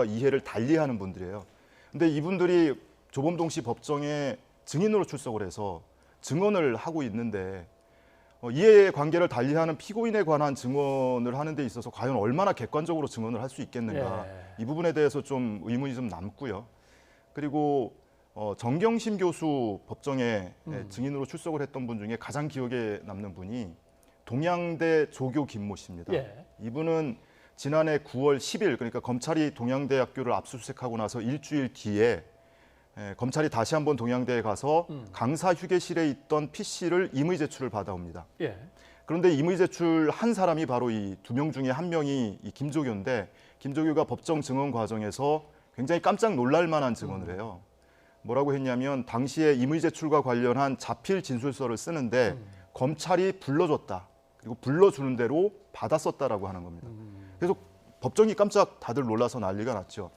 이해를 달리하는 분들이에요. 근데 이분들이 조범동 씨 법정에 증인으로 출석을 해서 증언을 하고 있는데 이해관계를 달리하는 피고인에 관한 증언을 하는 데 있어서 과연 얼마나 객관적으로 증언을 할 수 있겠는가. 이 부분에 대해서 좀 의문이 좀 남고요. 그리고 정경심 교수 법정에 증인으로 출석을 했던 분 중에 가장 기억에 남는 분이 동양대 조교 김모 씨입니다. 예. 이분은 지난해 9월 10일 그러니까 검찰이 동양대학교를 압수수색하고 나서 일주일 뒤에 검찰이 다시 한번 동양대에 가서 강사 휴게실에 있던 PC를 임의 제출을 받아옵니다. 예. 그런데 임의 제출한 사람이 바로 이 2명 중에 한 명이 이 김조교인데 김조교가 법정 증언 과정에서 굉장히 깜짝 놀랄 만한 증언을 해요. 뭐라고 했냐면 당시에 임의 제출과 관련한 자필 진술서를 쓰는데 검찰이 불러줬다. 그리고 불러주는 대로 받았었다라고 하는 겁니다. 그래서 법정이 깜짝 다들 놀라서 난리가 났죠.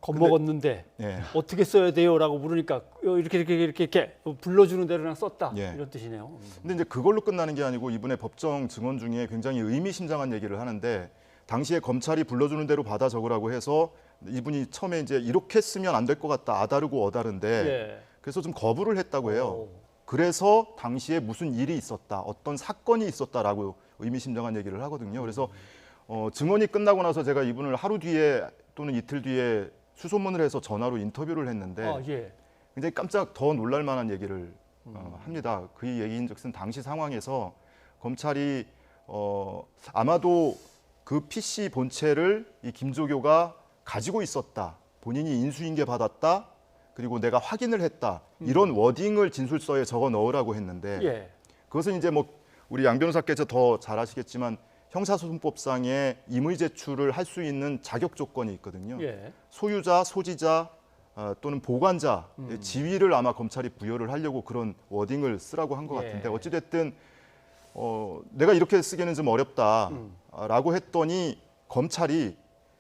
겁먹었는데 예. 어떻게 써야 돼요라고 물으니까 이렇게 불러주는 대로 그냥 썼다. 예. 이런 뜻이네요. 근데 이제 그걸로 끝나는 게 아니고 이분의 법정 증언 중에 굉장히 의미심장한 얘기를 하는데 당시에 검찰이 불러주는 대로 받아 적으라고 해서 이분이 처음에 이제 이렇게 쓰면 안 될 것 같다. 아다르고 어다른데 예. 그래서 좀 거부를 했다고 해요. 그래서 당시에 무슨 일이 있었다. 어떤 사건이 있었다라고 의미심장한 얘기를 하거든요. 그래서 증언이 끝나고 나서 제가 이분을 하루 뒤에 또는 이틀 뒤에 수소문을 해서 전화로 인터뷰를 했는데 예. 굉장히 깜짝 더 놀랄 만한 얘기를 합니다. 그 얘기인즉슨 당시 상황에서 검찰이 아마도 그 PC 본체를 이 김조교가 가지고 있었다. 본인이 인수인계 받았다. 그리고 내가 확인을 했다. 이런 워딩을 진술서에 적어 넣으라고 했는데 예. 그것은 이제 뭐 우리 양 변호사께서 더 잘 아시겠지만 형사소송법상의 임의 제출을 할 수 있는 자격 조건이 있거든요. 예. 소유자, 소지자 또는 보관자 지위를 아마 검찰이 부여를 하려고 그런 워딩을 쓰라고 한 것 같은데 어찌됐든 내가 이렇게 쓰기는 좀 어렵다라고 했더니 검찰이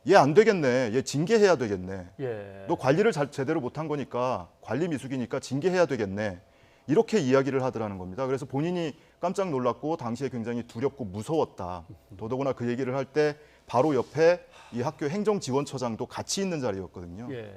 얘 안 되겠네, 얘 징계해야 되겠네. 예. 너 관리를 제대로 못한 거니까 관리 미숙이니까 징계해야 되겠네. 이렇게 이야기를 하더라는 겁니다. 그래서 본인이 깜짝 놀랐고 당시에 굉장히 두렵고 무서웠다. 더더구나 그 얘기를 할 때 바로 옆에 이 학교 행정지원처장도 같이 있는 자리였거든요. 예.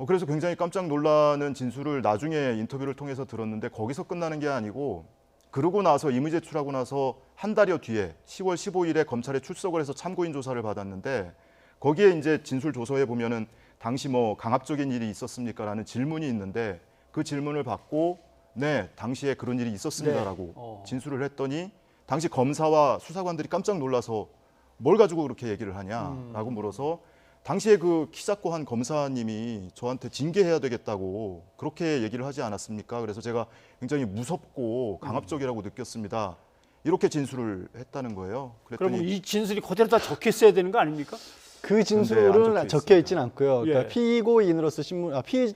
그래서 굉장히 깜짝 놀라는 진술을 나중에 인터뷰를 통해서 들었는데 거기서 끝나는 게 아니고 그러고 나서 임의 제출하고 나서 한 달여 뒤에 10월 15일에 검찰에 출석을 해서 참고인 조사를 받았는데 거기에 이제 진술 조서에 보면은 당시 뭐 강압적인 일이 있었습니까라는 질문이 있는데 그 질문을 받고 네, 당시에 그런 일이 있었습니다라고 진술을 했더니 당시 검사와 수사관들이 깜짝 놀라서 뭘 가지고 그렇게 얘기를 하냐라고 물어서 당시에 그 키 작고 한 검사님이 저한테 징계해야 되겠다고 그렇게 얘기를 하지 않았습니까? 그래서 제가 굉장히 무섭고 강압적이라고 느꼈습니다. 이렇게 진술을 했다는 거예요. 그럼 이 진술이 그대로 다 적혀 있어야 되는 거 아닙니까? 그 진술은 적혀 있지는 않고요. 그러니까 예. 피고인으로서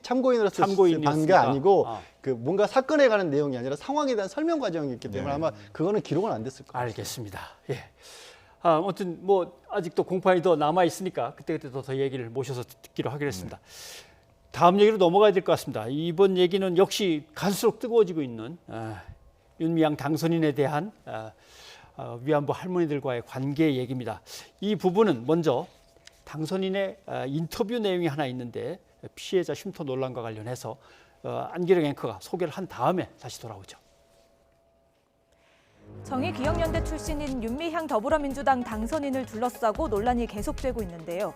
참고인으로서 한 게 아니고 그 뭔가 사건에 관한 내용이 아니라 상황에 대한 설명 과정이 있기 때문에 아마 그거는 기록은 안 됐을 거예요. 알겠습니다. 예. 아무튼 뭐 아직도 공판이 더 남아 있으니까 그때 더 얘기를 모셔서 듣기로 하기로 했습니다. 다음 얘기로 넘어가야 될 것 같습니다. 이번 얘기는 역시 갈수록 뜨거워지고 있는 윤미향 당선인에 대한 위안부 할머니들과의 관계 얘기입니다. 이 부분은 먼저 당선인의 인터뷰 내용이 하나 있는데 피해자 쉼터 논란과 관련해서 안기령 앵커가 소개를 한 다음에 다시 돌아오죠. 정의기억연대 출신인 윤미향 더불어민주당 당선인을 둘러싸고 논란이 계속되고 있는데요.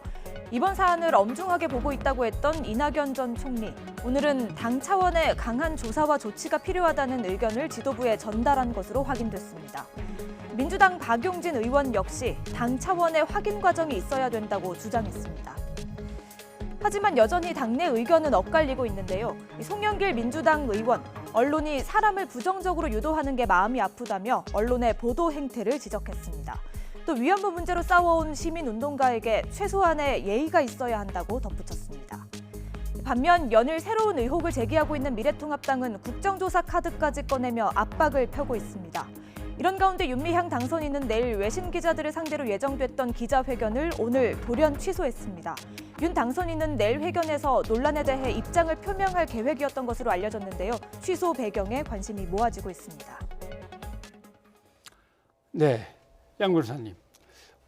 이번 사안을 엄중하게 보고 있다고 했던 이낙연 전 총리. 오늘은 당 차원의 강한 조사와 조치가 필요하다는 의견을 지도부에 전달한 것으로 확인됐습니다. 민주당 박용진 의원 역시 당 차원의 확인 과정이 있어야 된다고 주장했습니다. 하지만 여전히 당내 의견은 엇갈리고 있는데요. 송영길 민주당 의원, 언론이 사람을 부정적으로 유도하는 게 마음이 아프다며 언론의 보도 행태를 지적했습니다. 또 위안부 문제로 싸워온 시민운동가에게 최소한의 예의가 있어야 한다고 덧붙였습니다. 반면 연일 새로운 의혹을 제기하고 있는 미래통합당은 국정조사 카드까지 꺼내며 압박을 펴고 있습니다. 이런 가운데 윤미향 당선인은 내일 외신 기자들을 상대로 예정됐던 기자회견을 오늘 돌연 취소했습니다. 윤 당선인은 내일 회견에서 논란에 대해 입장을 표명할 계획이었던 것으로 알려졌는데요. 취소 배경에 관심이 모아지고 있습니다. 네, 양 변호사님.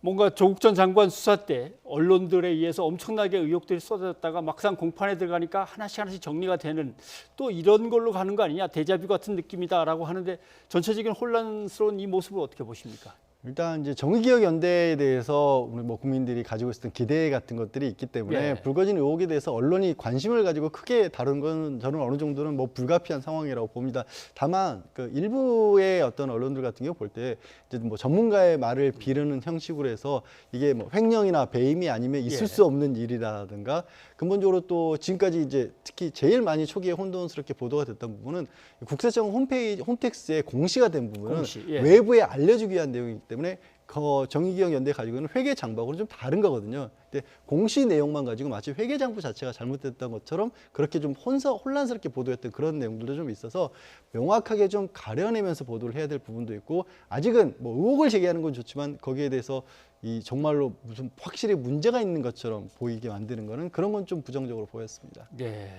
뭔가 조국 전 장관 수사 때 언론들에 의해서 엄청나게 의혹들이 쏟아졌다가 막상 공판에 들어가니까 하나씩 정리가 되는 또 이런 걸로 가는 거 아니냐, 데자뷰 같은 느낌이다라고 하는데 전체적인 혼란스러운 이 모습을 어떻게 보십니까? 일단 이제 정의기억연대에 대해서 우리 뭐 국민들이 가지고 있었던 기대 같은 것들이 있기 때문에 예. 불거진 의혹에 대해서 언론이 관심을 가지고 크게 다룬 건 저는 어느 정도는 뭐 불가피한 상황이라고 봅니다. 다만 그 일부의 어떤 언론들 같은 경우 볼 때 이제 뭐 전문가의 말을 비르는 형식으로 해서 이게 뭐 횡령이나 배임이 아니면 있을 예. 수 없는 일이라든가 근본적으로 또 지금까지 이제 특히 제일 많이 초기에 혼돈스럽게 보도가 됐던 부분은 국세청 홈페이지 홈택스에 공시가 된 부분은 예. 외부에 알려주기 위한 내용이기 때문에 정의기억연대 가지고는 회계장부하고는 좀 다른 거거든요. 근데 공시 내용만 가지고 마치 회계장부 자체가 잘못됐던 것처럼 그렇게 좀 혼란스럽게 보도했던 그런 내용들도 좀 있어서 명확하게 좀 가려내면서 보도를 해야 될 부분도 있고 아직은 뭐 의혹을 제기하는 건 좋지만 거기에 대해서 이 정말로 무슨 확실히 문제가 있는 것처럼 보이게 만드는 거는 그런 건 좀 부정적으로 보였습니다. 네.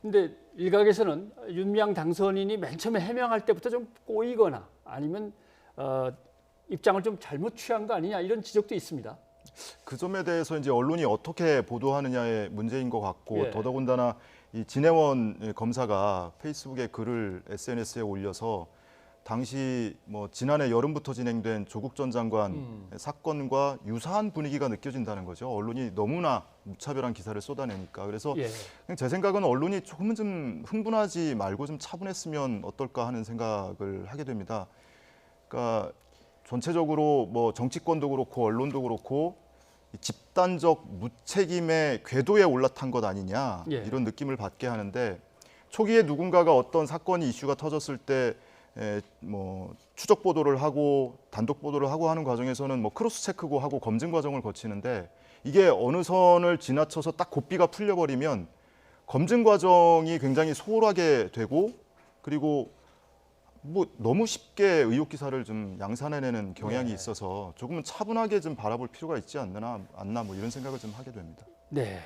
근데 일각에서는 윤미향 당선인이 맨 처음에 해명할 때부터 좀 꼬이거나 아니면 입장을 좀 잘못 취한 거 아니냐 이런 지적도 있습니다. 그 점에 대해서 이제 언론이 어떻게 보도하느냐의 문제인 것 같고 예. 더더군다나 이 진해원 검사가 페이스북에 글을 SNS에 올려서 당시 뭐 지난해 여름부터 진행된 조국 전 장관 사건과 유사한 분위기가 느껴진다는 거죠. 언론이 너무나 무차별한 기사를 쏟아내니까. 그래서 예. 제 생각은 언론이 조금은 좀 흥분하지 말고 좀 차분했으면 어떨까 하는 생각을 하게 됩니다. 그러니까 전체적으로 뭐 정치권도 그렇고 언론도 그렇고 집단적 무책임의 궤도에 올라탄 것 아니냐 예. 이런 느낌을 받게 하는데 초기에 누군가가 어떤 사건이 이슈가 터졌을 때 뭐 추적 보도를 하고 단독 보도를 하고 하는 과정에서는 뭐 크로스 체크고 하고 검증 과정을 거치는데 이게 어느 선을 지나쳐서 딱 고삐가 풀려버리면 검증 과정이 굉장히 소홀하게 되고 그리고 뭐 너무 쉽게 의혹 기사를 좀 양산해내는 경향이 네. 있어서 조금은 차분하게 좀 바라볼 필요가 있지 않나 뭐 이런 생각을 좀 하게 됩니다. 네.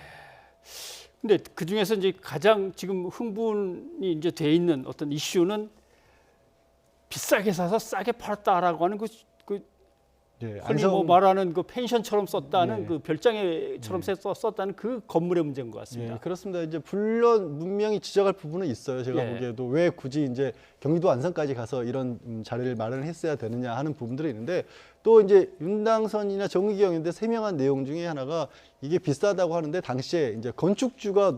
근데 그 중에서 이제 가장 지금 흥분이 이제 돼 있는 어떤 이슈는 비싸게 사서 싸게 팔았다라고 하는 예, 흔히 뭐 말하는 그 펜션처럼 썼다는 예. 그 별장에처럼 썼다는 그 건물의 문제인 것 같습니다. 예, 그렇습니다. 이제 물론 분명히 지적할 부분은 있어요. 제가 예. 보기에도 왜 굳이 이제 경기도 안산까지 가서 이런 자리를 마련했어야 되느냐 하는 부분들이 있는데 또 이제 윤당선이나 정의기억연대 세명한 내용 중에 하나가 이게 비싸다고 하는데 당시에 이제 건축주가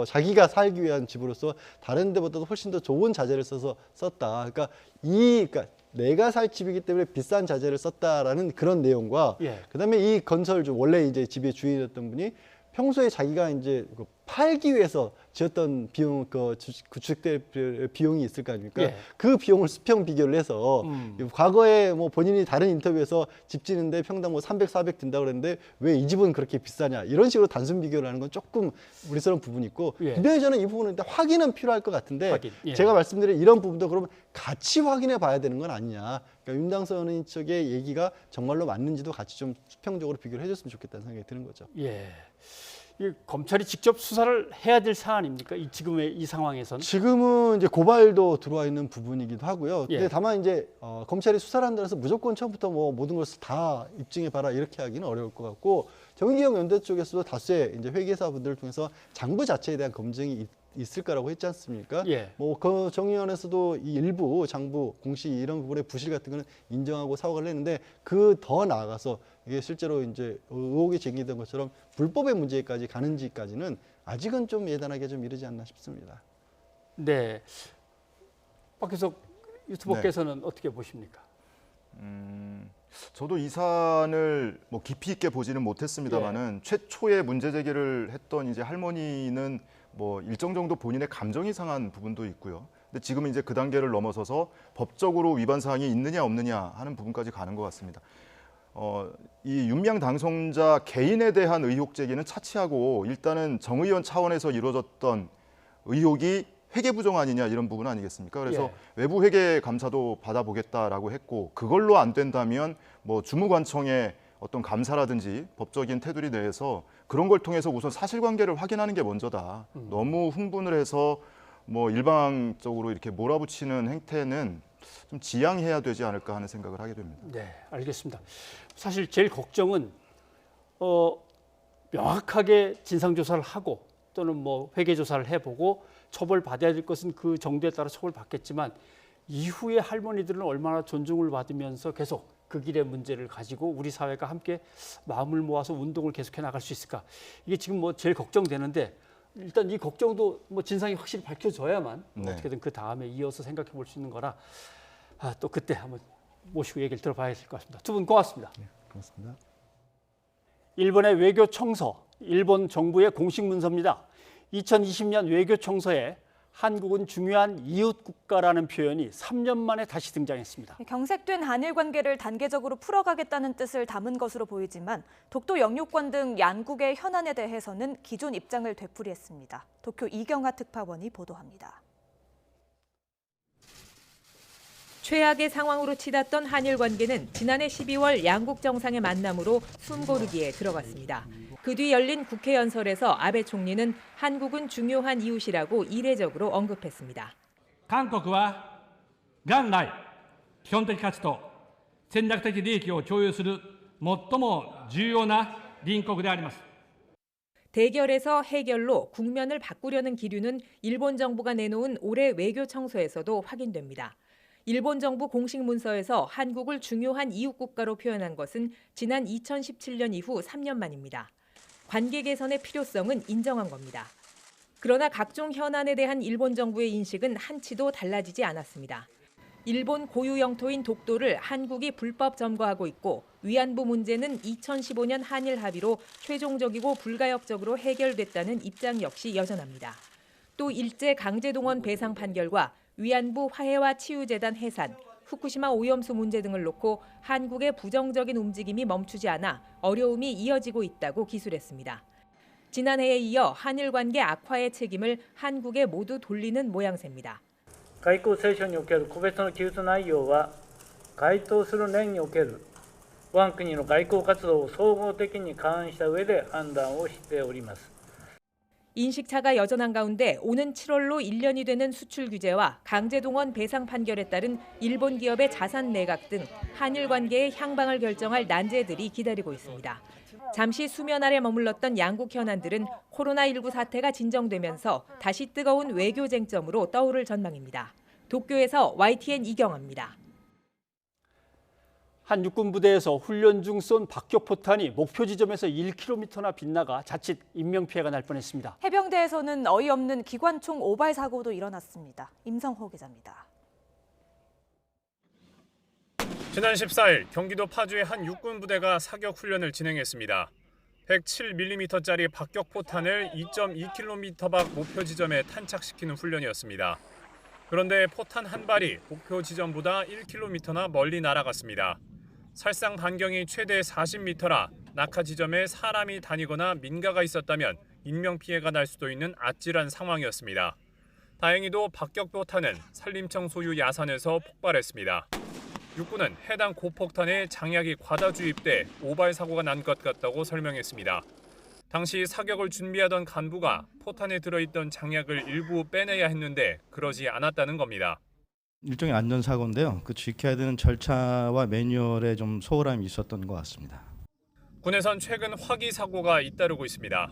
자기가 살기 위한 집으로서 다른 데보다도 훨씬 더 좋은 자재를 써서 썼다. 그러니까 내가 살 집이기 때문에 비싼 자재를 썼다라는 그런 내용과 예. 그다음에 이 건설주 원래 이제 집의 주인이었던 분이 평소에 자기가 이제 팔기 위해서 지었던 비용 구축될 비용이 있을 거 아닙니까? 예. 그 비용을 수평 비교를 해서 과거에 뭐 본인이 다른 인터뷰에서 집 지는데 평당 뭐 300, 400 든다고 그랬는데 왜 이 집은 그렇게 비싸냐 이런 식으로 단순 비교를 하는 건 조금 우리스러운 부분이 있고 예. 분명히 저는 이 부분은 일단 확인은 필요할 것 같은데 확인, 예. 제가 말씀드린 이런 부분도 그러면 같이 확인해 봐야 되는 건 아니냐. 그러니까 윤당선인 측의 얘기가 정말로 맞는지도 같이 좀 수평적으로 비교를 해줬으면 좋겠다는 생각이 드는 거죠. 예. 이 검찰이 직접 수사를 해야 될 사안입니까? 지금의 이 상황에서는? 지금은 이제 고발도 들어와 있는 부분이기도 하고요. 근데 예. 다만 이제 검찰이 수사를 한다고 해서 무조건 처음부터 뭐 모든 것을 다 입증해 봐라 이렇게 하기는 어려울 것 같고 정의기억연대 쪽에서도 다수의 이제 회계사분들을 통해서 장부 자체에 대한 검증이 있을 거라고 했지 않습니까? 예. 뭐 그 정의원에서도 이 일부 장부 공시 이런 부분의 부실 같은 거는 인정하고 사과를 했는데 그 더 나아가서 이게 실제로 이제 의혹이 제기된 것처럼 불법의 문제까지 가는지까지는 아직은 좀 예단하기 좀 이르지 않나 싶습니다. 네. 박효석 유튜버께서는 어떻게 보십니까? 저도 이 사안을 뭐 깊이 있게 보지는 못했습니다만은 최초의 문제 제기를 했던 이제 할머니는 뭐 일정 정도 본인의 감정이 상한 부분도 있고요. 근데 지금은 이제 그 단계를 넘어서서 법적으로 위반 사항이 있느냐 없느냐 하는 부분까지 가는 것 같습니다. 이 윤미향 당선자 개인에 대한 의혹 제기는 차치하고 일단은 정 의원 차원에서 이루어졌던 의혹이 회계 부정 아니냐 이런 부분 아니겠습니까? 그래서 외부 회계 감사도 받아보겠다라고 했고 그걸로 안 된다면 뭐 주무관청의 어떤 감사라든지 법적인 테두리 내에서 그런 걸 통해서 우선 사실관계를 확인하는 게 먼저다. 너무 흥분을 해서 뭐 일방적으로 이렇게 몰아붙이는 행태는 좀 지양해야 되지 않을까 하는 생각을 하게 됩니다. 네, 알겠습니다. 사실 제일 걱정은 명확하게 진상조사를 하고 또는 뭐 회계조사를 해보고 처벌받아야 될 것은 그 정도에 따라 처벌받겠지만 이후에 할머니들은 얼마나 존중을 받으면서 계속 그 길의 문제를 가지고 우리 사회가 함께 마음을 모아서 운동을 계속해 나갈 수 있을까? 이게 지금 뭐 제일 걱정되는데 일단 이 걱정도 뭐 진상이 확실히 밝혀져야만 어떻게든 그 다음에 이어서 생각해 볼 수 있는 거라 또 그때 한번 모시고 얘기를 들어봐야 될 것 같습니다. 두 분 고맙습니다. 네, 고맙습니다. 일본의 외교 청서, 일본 정부의 공식 문서입니다. 2020년 외교 청서에 한국은 중요한 이웃 국가라는 표현이 3년 만에 다시 등장했습니다. 경색된 한일 관계를 단계적으로 풀어가겠다는 뜻을 담은 것으로 보이지만 독도 영유권 등 양국의 현안에 대해서는 기존 입장을 되풀이했습니다. 도쿄 이경하 특파원이 보도합니다. 최악의 상황으로 치닫던 한일 관계는 지난해 12월 양국 정상의 만남으로 숨고르기에 들어갔습니다. 그 뒤 열린 국회 연설에서 아베 총리는 한국은 중요한 이웃이라고 이례적으로 언급했습니다. 한국은元来基本的価値と戦略的利益を共有する最も重要な隣国であります。 대결에서 해결로 국면을 바꾸려는 기류는 일본 정부가 내놓은 올해 외교 청서에서도 확인됩니다. 일본 정부 공식 문서에서 한국을 중요한 이웃 국가로 표현한 것은 지난 2017년 이후 3년 만입니다. 관계 개선의 필요성은 인정한 겁니다. 그러나 각종 현안에 대한 일본 정부의 인식은 한치도 달라지지 않았습니다. 일본 고유 영토인 독도를 한국이 불법 점거하고 있고 위안부 문제는 2015년 한일 합의로 최종적이고 불가역적으로 해결됐다는 입장 역시 여전합니다. 또 일제 강제동원 배상 판결과 위안부 화해와 치유재단 해산, 후쿠시마 오염수 문제 등을 놓고 한국의 부정적인 움직임이 멈추지 않아 어려움이 이어지고 있다고 기술했습니다. 지난해에 이어 한일 관계 악화의 책임을 한국에 모두 돌리는 모양새입니다. 外交青書における個別の記述内容は該当する年における我が国の外交活動を総合的に勘案した上で判断をしております。 인식차가 여전한 가운데 오는 7월로 1년이 되는 수출 규제와 강제동원 배상 판결에 따른 일본 기업의 자산 매각 등 한일 관계의 향방을 결정할 난제들이 기다리고 있습니다. 잠시 수면 아래 머물렀던 양국 현안들은 코로나19 사태가 진정되면서 다시 뜨거운 외교 쟁점으로 떠오를 전망입니다. 도쿄에서 YTN 이경아입니다. 한 육군 부대에서 훈련 중 쏜 박격포탄이 목표 지점에서 1km나 빗나가 자칫 인명피해가 날 뻔했습니다. 해병대에서는 어이없는 기관총 오발 사고도 일어났습니다. 임성호 기자입니다. 지난 14일 경기도 파주의 한 육군 부대가 사격 훈련을 진행했습니다. 107mm짜리 박격포탄을 2.2km 밖 목표 지점에 탄착시키는 훈련이었습니다. 그런데 포탄 한 발이 목표 지점보다 1km나 멀리 날아갔습니다. 살상 반경이 최대 40m라 낙하 지점에 사람이 다니거나 민가가 있었다면 인명피해가 날 수도 있는 아찔한 상황이었습니다. 다행히도 박격포탄은 산림청 소유 야산에서 폭발했습니다. 육군은 해당 고폭탄에 장약이 과다 주입돼 오발 사고가 난 것 같다고 설명했습니다. 당시 사격을 준비하던 간부가 포탄에 들어있던 장약을 일부 빼내야 했는데 그러지 않았다는 겁니다. 일종의 안전사고인데요. 그 지켜야 되는 절차와 매뉴얼에 좀 소홀함이 있었던 것 같습니다. 군에선 최근 화기 사고가 잇따르고 있습니다.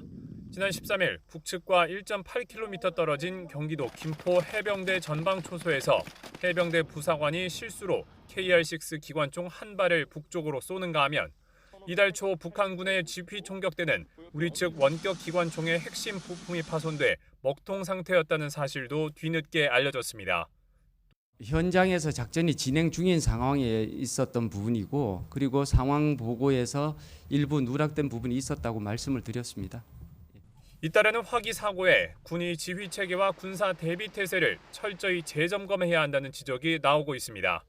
지난 13일 북측과 1.8km 떨어진 경기도 김포 해병대 전방 초소에서 해병대 부사관이 실수로 KR-6 기관총 한 발을 북쪽으로 쏘는가 하면 이달 초 북한군의 GP 총격대는 우리 측 원격 기관총의 핵심 부품이 파손돼 먹통 상태였다는 사실도 뒤늦게 알려졌습니다. 현장에서 작전이 진행 중인 상황에 있었던 부분이고 그리고 상황 보고에서 일부 누락된 부분이 있었다고 말씀을 드렸습니다. 잇따르는 화기 사고에 군이 지휘 체계와 군사 대비 태세를 철저히 재점검해야 한다는 지적이 나오고 있습니다.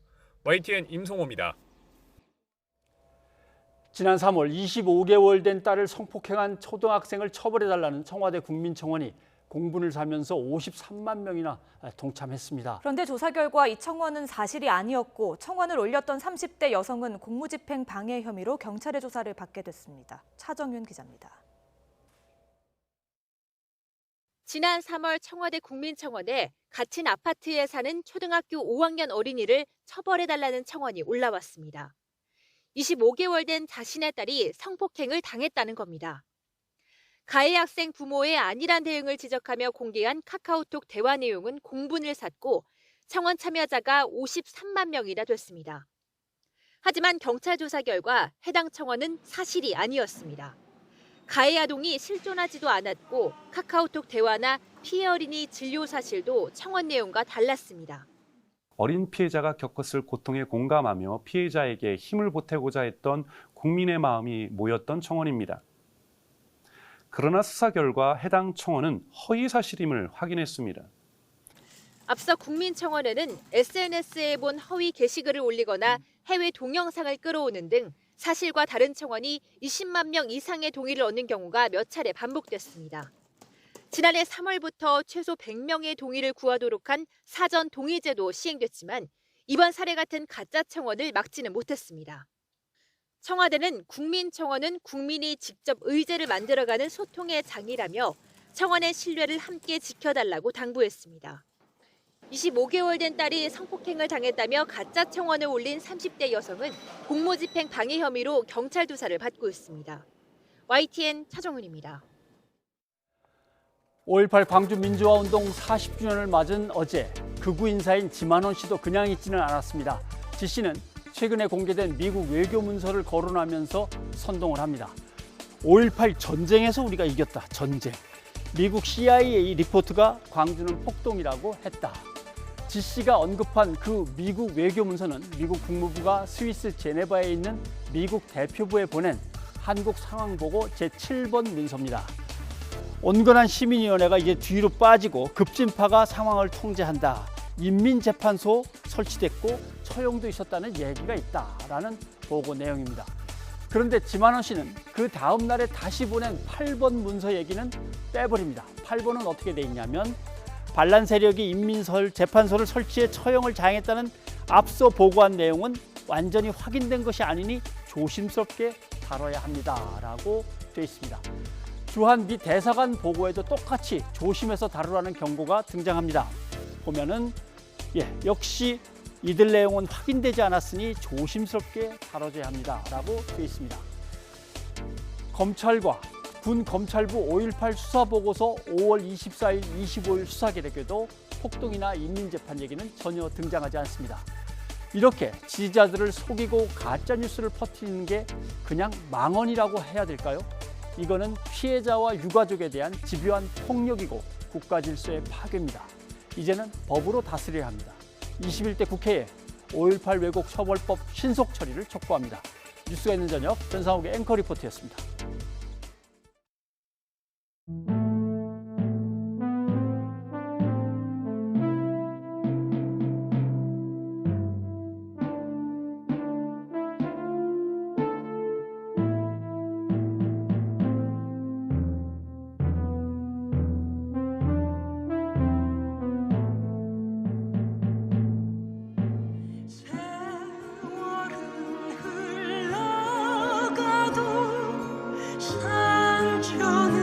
YTN 임송호입니다. 지난 3월 25개월 된 딸을 성폭행한 초등학생을 처벌해달라는 청와대 국민청원이 공분을 사면서 53만 명이나 동참했습니다. 그런데 조사 결과 이 청원은 사실이 아니었고 청원을 올렸던 30대 여성은 공무집행 방해 혐의로 경찰의 조사를 받게 됐습니다. 차정윤 기자입니다. 지난 3월 청와대 국민청원에 같은 아파트에 사는 초등학교 5학년 어린이를 처벌해달라는 청원이 올라왔습니다. 25개월 된 자신의 딸이 성폭행을 당했다는 겁니다. 가해 학생 부모의 안일한 대응을 지적하며 공개한 카카오톡 대화 내용은 공분을 샀고 청원 참여자가 53만 명이나 됐습니다. 하지만 경찰 조사 결과 해당 청원은 사실이 아니었습니다. 가해 아동이 실존하지도 않았고 카카오톡 대화나 피해 어린이 진료 사실도 청원 내용과 달랐습니다. 어린 피해자가 겪었을 고통에 공감하며 피해자에게 힘을 보태고자 했던 국민의 마음이 모였던 청원입니다. 그러나 수사 결과 해당 청원은 허위 사실임을 확인했습니다. 앞서 국민청원에는 SNS에 본 허위 게시글을 올리거나 해외 동영상을 끌어오는 등 사실과 다른 청원이 20만 명 이상의 동의를 얻는 경우가 몇 차례 반복됐습니다. 지난해 3월부터 최소 100명의 동의를 구하도록 한 사전 동의제도 시행됐지만 이번 사례 같은 가짜 청원을 막지는 못했습니다. 청와대는 국민청원은 국민이 직접 의제를 만들어가는 소통의 장이라며 청원의 신뢰를 함께 지켜달라고 당부했습니다. 25개월 된 딸이 성폭행을 당했다며 가짜 청원을 올린 30대 여성은 공무집행 방해 혐의로 경찰 조사를 받고 있습니다. YTN 차정은입니다. 5.18 광주 민주화운동 40주년을 맞은 어제 극우 인사인 지만원 씨도 그냥 있지는 않았습니다. 지 씨는 최근에 공개된 미국 외교 문서를 거론하면서 선동을 합니다. 5.18 전쟁에서 우리가 이겼다. 전쟁. 미국 CIA 리포트가 광주는 폭동이라고 했다. 지 씨가 언급한 그 미국 외교 문서는 미국 국무부가 스위스 제네바에 있는 미국 대표부에 보낸 한국 상황 보고 제7번 문서입니다. 온건한 시민위원회가 이제 뒤로 빠지고 급진파가 상황을 통제한다. 인민재판소 설치됐고 처형도 있었다는 얘기가 있다라는 보고 내용입니다. 그런데 지만원 씨는 그 다음 날에 다시 보낸 8번 문서 얘기는 빼버립니다. 8번은 어떻게 돼 있냐면 반란 세력이 인민재판소를 설치해 처형을 자행했다는 앞서 보고한 내용은 완전히 확인된 것이 아니니 조심스럽게 다뤄야 합니다라고 돼 있습니다. 주한 미 대사관 보고에도 똑같이 조심해서 다루라는 경고가 등장합니다. 보면은 역시 이들 내용은 확인되지 않았으니 조심스럽게 다뤄줘야 합니다라고 돼 있습니다. 검찰과 군 검찰부 5.18 수사보고서 5월 24일, 25일 수사 계획에도 폭동이나 인민재판 얘기는 전혀 등장하지 않습니다. 이렇게 지지자들을 속이고 가짜뉴스를 퍼뜨리는 게 그냥 망언이라고 해야 될까요? 이거는 피해자와 유가족에 대한 집요한 폭력이고 국가 질서의 파괴입니다. 이제는 법으로 다스려야 합니다. 21대 국회에 5.18 왜곡 처벌법 신속 처리를 촉구합니다. 뉴스가 있는 저녁 변상욱의 앵커 리포트였습니다. 상처는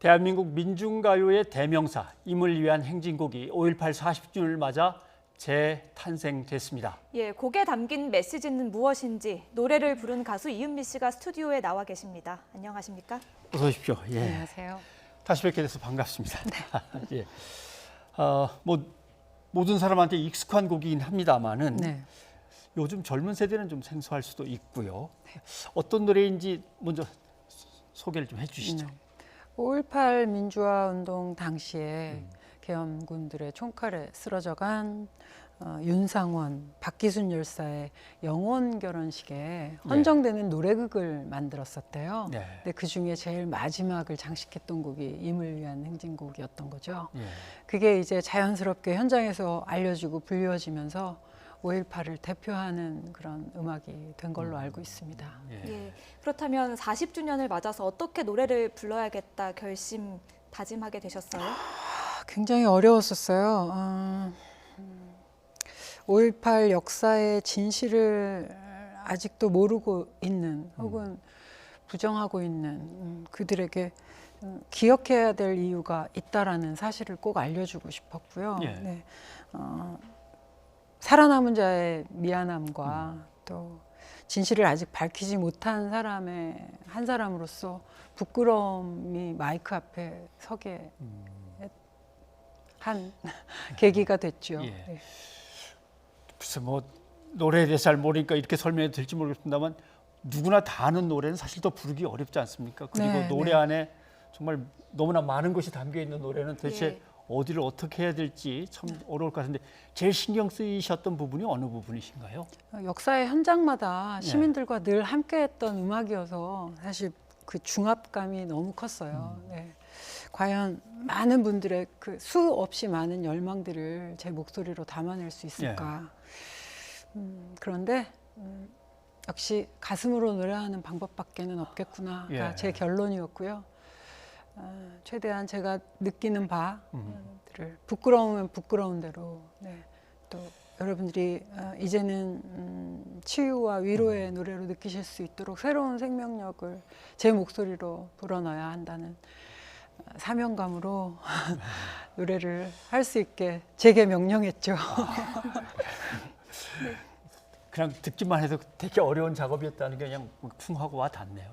대한민국 민중가요의 대명사 임을 위한 행진곡이 5.18 40주년을 맞아 재탄생됐습니다. 예, 곡에 담긴 메시지는 무엇인지 노래를 부른 가수 이은미 씨가 스튜디오에 나와 계십니다. 안녕하십니까? 어서 오십시오. 예. 안녕하세요. 다시 뵙게 돼서 반갑습니다. 예. 뭐 모든 사람한테 익숙한 곡이긴 합니다만은 요즘 젊은 세대는 좀 생소할 수도 있고요. 어떤 노래인지 먼저 소개를 좀 해주시죠. 5.18 민주화 운동 당시에 계엄군들의 총칼에 쓰러져간 윤상원, 박기순 열사의 영혼 결혼식에 헌정되는 노래극을 만들었었대요. 근데 그 중에 제일 마지막을 장식했던 곡이 임을 위한 행진곡이었던 거죠. 그게 이제 자연스럽게 현장에서 알려지고 불리워지면서 5.18을 대표하는 그런 음악이 된 걸로 알고 있습니다. 예. 그렇다면 40주년을 맞아서 어떻게 노래를 불러야겠다 다짐하게 되셨어요? 굉장히 어려웠었어요. 5.18 역사의 진실을 아직도 모르고 있는 혹은 부정하고 있는 그들에게 기억해야 될 이유가 있다라는 사실을 꼭 알려주고 싶었고요. 살아남은 자의 미안함과 또 진실을 아직 밝히지 못한 사람의 한 사람으로서 부끄러움이 마이크 앞에 서게 한 계기가 됐죠. 글쎄 뭐 노래에 대해서 잘 모르니까 이렇게 설명이 될지 모르겠습니다만 누구나 다 아는 노래는 사실 더 부르기 어렵지 않습니까? 그리고 노래 안에 정말 너무나 많은 것이 담겨 있는 노래는 도대체 어디를 어떻게 해야 될지 참 어려울 것 같은데 제일 신경 쓰이셨던 부분이 어느 부분이신가요? 역사의 현장마다 시민들과 늘 함께했던 음악이어서 사실 그 중압감이 너무 컸어요. 과연 많은 분들의 그 수없이 많은 열망들을 제 목소리로 담아낼 수 있을까? 그런데 역시 가슴으로 노래하는 방법밖에는 없겠구나가 제 결론이었고요. 최대한 제가 느끼는 바들을 부끄러우면 부끄러운 대로 또 여러분들이 이제는 치유와 위로의 노래로 느끼실 수 있도록 새로운 생명력을 제 목소리로 불어넣어야 한다는 사명감으로 노래를 할 수 있게 제게 명령했죠. 그냥 듣기만 해도 되게 어려운 작업이었다는 게 그냥 쿵 하고 와 닿네요.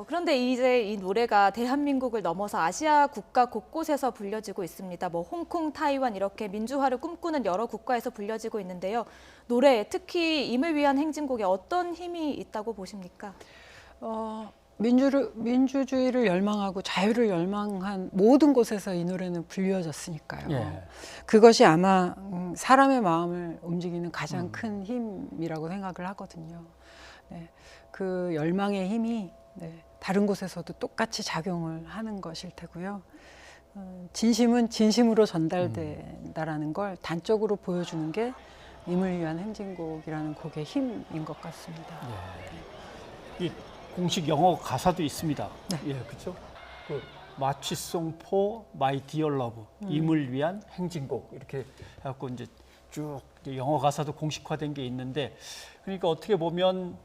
그런데 이제 이 노래가 대한민국을 넘어서 아시아 국가 곳곳에서 불려지고 있습니다. 뭐 홍콩, 타이완 이렇게 민주화를 꿈꾸는 여러 국가에서 불려지고 있는데요. 노래, 특히 임을 위한 행진곡에 어떤 힘이 있다고 보십니까? 민주주의를 열망하고 자유를 열망한 모든 곳에서 이 노래는 불려졌으니까요. 그것이 아마 사람의 마음을 움직이는 가장 큰 힘이라고 생각을 하거든요. 그 열망의 힘이 다른 곳에서도 똑같이 작용을 하는 것일 테고요. 진심은 진심으로 전달된다라는 걸 단적으로 보여주는 게 임을 위한 행진곡이라는 곡의 힘인 것 같습니다. 이 공식 영어 가사도 있습니다. 그렇죠? 그 마취송 포 마이 디어 러브 임을 위한 행진곡 이렇게 해갖고 이제 쭉 영어 가사도 공식화된 게 있는데 그러니까 어떻게 보면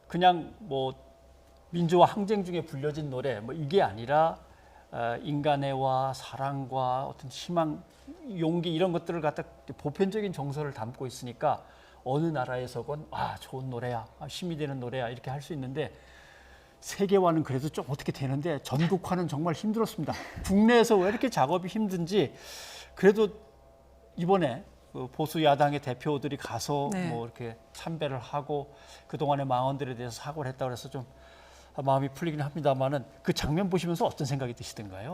그냥 뭐 민주화 항쟁 중에 불려진 노래 뭐 이게 아니라 인간애와 사랑과 어떤 희망, 용기 이런 것들을 갖다 보편적인 정서를 담고 있으니까 어느 나라에서건 좋은 노래야, 힘이 되는 노래야 이렇게 할 수 있는데 세계화는 그래도 좀 어떻게 되는데 전국화는 정말 힘들었습니다. 국내에서 왜 이렇게 작업이 힘든지 그래도 이번에 보수 야당의 대표들이 가서 뭐 이렇게 참배를 하고 그동안의 망언들에 대해서 사과를 했다고 해서 좀 마음이 풀리긴 합니다만은 그 장면 보시면서 어떤 생각이 드시던가요?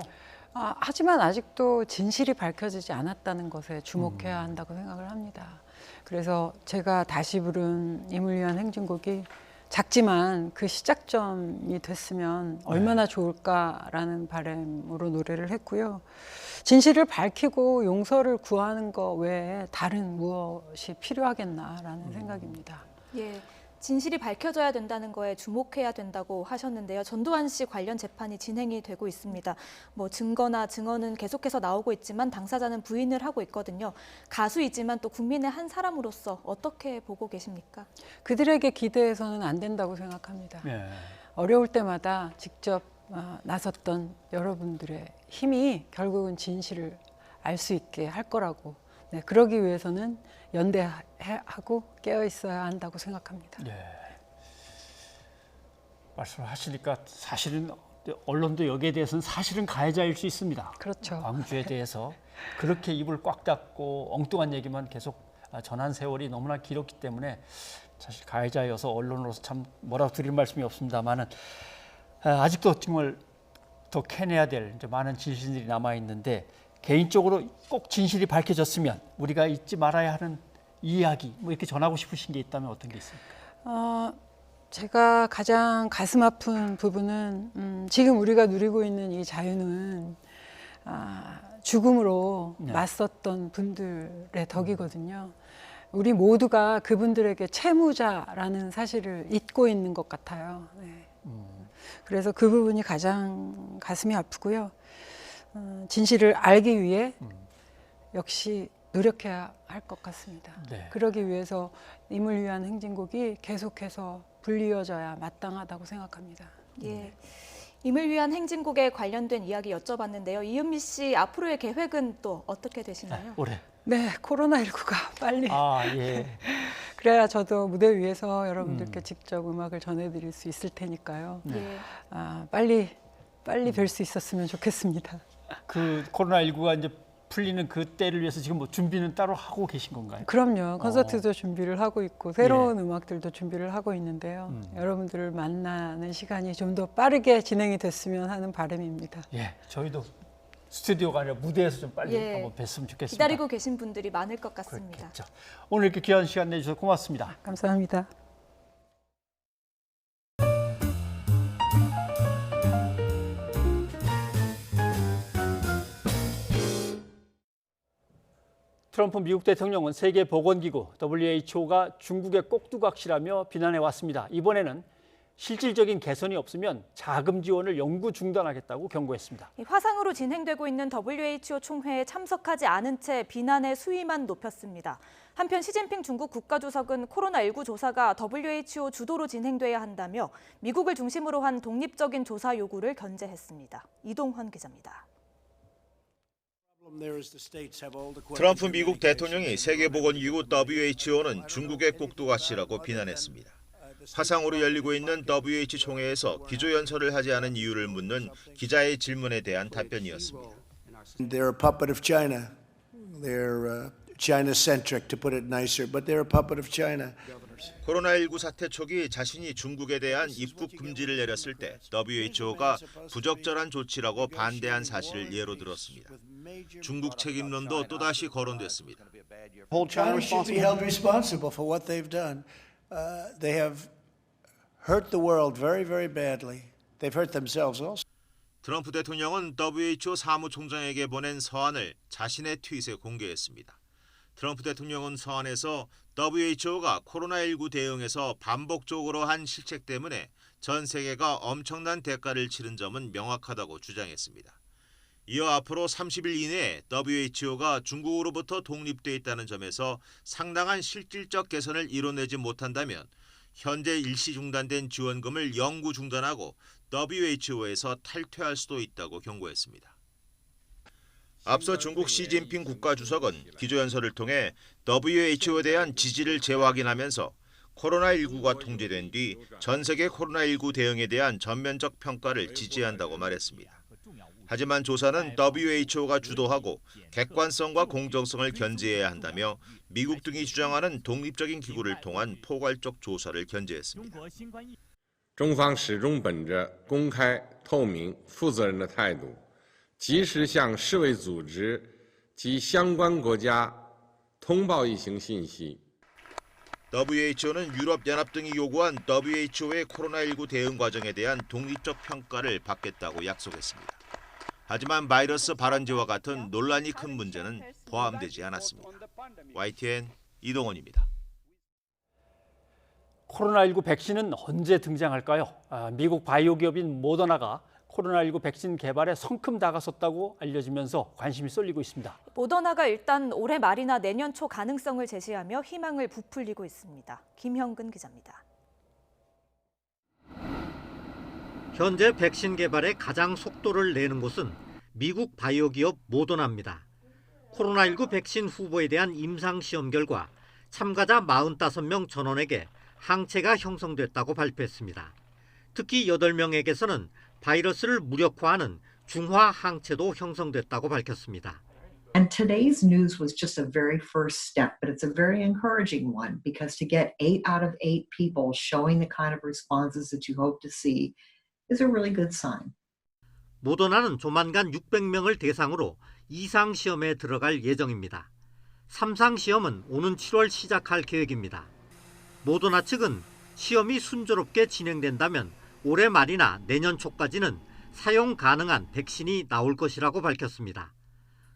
하지만 아직도 진실이 밝혀지지 않았다는 것에 주목해야 한다고 생각을 합니다. 그래서 제가 다시 부른 임을 위한 행진곡이 작지만 그 시작점이 됐으면 얼마나 좋을까라는 바람으로 노래를 했고요. 진실을 밝히고 용서를 구하는 것 외에 다른 무엇이 필요하겠나라는 생각입니다. 진실이 밝혀져야 된다는 거에 주목해야 된다고 하셨는데요. 전두환 씨 관련 재판이 진행이 되고 있습니다. 뭐 증거나 증언은 계속해서 나오고 있지만 당사자는 부인을 하고 있거든요. 가수이지만 또 국민의 한 사람으로서 어떻게 보고 계십니까? 그들에게 기대해서는 안 된다고 생각합니다. 어려울 때마다 직접 나섰던 여러분들의 힘이 결국은 진실을 알 수 있게 할 거라고. 네, 그러기 위해서는 연대하고 깨어 있어야 한다고 생각합니다. 네. 말씀을 하시니까 사실은 언론도 여기에 대해서는 사실은 가해자일 수 있습니다. 그렇죠. 광주에 대해서 그렇게 입을 꽉 닫고 엉뚱한 얘기만 계속 전한 세월이 너무나 길었기 때문에 사실 가해자여서 언론으로서 참 뭐라고 드릴 말씀이 없습니다만은 아직도 정말 더 캐내야 될 이제 많은 진실들이 남아 있는데 개인적으로 꼭 진실이 밝혀졌으면 우리가 잊지 말아야 하는 이야기 뭐 이렇게 전하고 싶으신 게 있다면 어떤 게 있습니까? 제가 가장 가슴 아픈 부분은 지금 우리가 누리고 있는 이 자유는 죽음으로 맞섰던 분들의 덕이거든요. 우리 모두가 그분들에게 채무자라는 사실을 잊고 있는 것 같아요. 네. 그래서 그 부분이 가장 가슴이 아프고요. 진실을 알기 위해 역시 노력해야 할 것 같습니다. 네. 그러기 위해서 임을 위한 행진곡이 계속해서 불리워져야 마땅하다고 생각합니다. 예. 임을 위한 행진곡에 관련된 이야기 여쭤봤는데요. 이은미 씨 앞으로의 계획은 또 어떻게 되시나요? 올해. 네, 코로나19가 빨리. 예. 그래야 저도 무대 위에서 여러분들께 직접 음악을 전해드릴 수 있을 테니까요. 네. 빨리 뵐 수 있었으면 좋겠습니다. 그 코로나19가 이제 풀리는 그 때를 위해서 지금 뭐 준비는 따로 하고 계신 건가요? 그럼요. 콘서트도 준비를 하고 있고 새로운 음악들도 준비를 하고 있는데요. 여러분들을 만나는 시간이 좀 더 빠르게 진행이 됐으면 하는 바람입니다. 예, 저희도 스튜디오가 아니라 무대에서 좀 빨리 한번 뵀으면 좋겠습니다. 기다리고 계신 분들이 많을 것 같습니다. 그렇겠죠. 오늘 이렇게 귀한 시간 내주셔서 고맙습니다. 감사합니다. 트럼프 미국 대통령은 세계보건기구 WHO가 중국의 꼭두각시라며 비난해 왔습니다. 이번에는 실질적인 개선이 없으면 자금 지원을 영구 중단하겠다고 경고했습니다. 화상으로 진행되고 있는 WHO 총회에 참석하지 않은 채 비난의 수위만 높였습니다. 한편 시진핑 중국 국가주석은 코로나19 조사가 WHO 주도로 진행돼야 한다며 미국을 중심으로 한 독립적인 조사 요구를 견제했습니다. 이동헌 기자입니다. 트럼프 미국 대통령이 세계보건기구 WHO는 중국의 꼭두각시라고 비난했습니다. 화상으로 열리고 있는 WHO 총회에서 기조연설을 하지 않은 이유를 묻는 기자의 질문에 대한 답변이었습니다. They're a puppet of China. They're China-centric, to put it nicer, but they're a puppet of China. 코로나19 사태 초기 자신이 중국에 대한 입국 금지를 내렸을 때 WHO가 부적절한 조치라고 반대한 사실을 예로 들었습니다. 중국 책임론도 또다시 거론됐습니다. China should be held responsible for what they've done. They have hurt the world very, very badly. They've hurt themselves also. 트럼프 대통령은 WHO 사무총장에게 보낸 서한을 자신의 트윗에 공개했습니다. 트럼프 대통령은 서한에서 WHO가 코로나19 대응에서 반복적으로 한 실책 때문에 전 세계가 엄청난 대가를 치른 점은 명확하다고 주장했습니다. 이어 앞으로 30일 이내에 WHO가 중국으로부터 독립돼 있다는 점에서 상당한 실질적 개선을 이뤄내지 못한다면 현재 일시 중단된 지원금을 영구 중단하고 WHO에서 탈퇴할 수도 있다고 경고했습니다. 앞서 중국 시진핑 국가주석은 기조연설을 통해 WHO에 대한 지지를 재확인하면서 코로나19가 통제된 뒤 전 세계 코로나19 대응에 대한 전면적 평가를 지지한다고 말했습니다. 하지만 조사는 WHO가 주도하고 객관성과 공정성을 견지해야 한다며 미국 등이 주장하는 독립적인 기구를 통한 포괄적 조사를 견제했습니다. 中方始终本着公开、透明、负责任的态度，及时向世卫组织及相关国家通报疫情信息。 WHO는 유럽연합 등이 요구한 WHO의 코로나19 대응 과정에 대한 독립적 평가를 받겠다고 약속했습니다. 하지만 바이러스 발원지와 같은 논란이 큰 문제는 포함되지 않았습니다. YTN 이동원입니다. 코로나19 백신은 언제 등장할까요? 미국 바이오 기업인 모더나가 코로나19 백신 개발에 성큼 다가섰다고 알려지면서 관심이 쏠리고 있습니다. 모더나가 일단 올해 말이나 내년 초 가능성을 제시하며 희망을 부풀리고 있습니다. 김형근 기자입니다. 현재 백신 개발에 가장 속도를 내는 곳은 미국 바이오 기업 모더나입니다. 코로나19 백신 후보에 대한 임상시험 결과 참가자 45명 전원에게 항체가 형성됐다고 발표했습니다. 특히 8명에게서는 바이러스를 무력화하는 중화 항체도 형성됐다고 밝혔습니다. And today's news was just a very first step, but it's a very encouraging one because to get 8 out of 8 people showing the kind of responses that you hope to see is a really good sign. 모더나는 조만간 600명을 대상으로 2상 시험에 들어갈 예정입니다. 3상 시험은 오는 7월 시작할 계획입니다. 모더나 측은 시험이 순조롭게 진행된다면 올해 말이나 내년 초까지는 사용 가능한 백신이 나올 것이라고 밝혔습니다.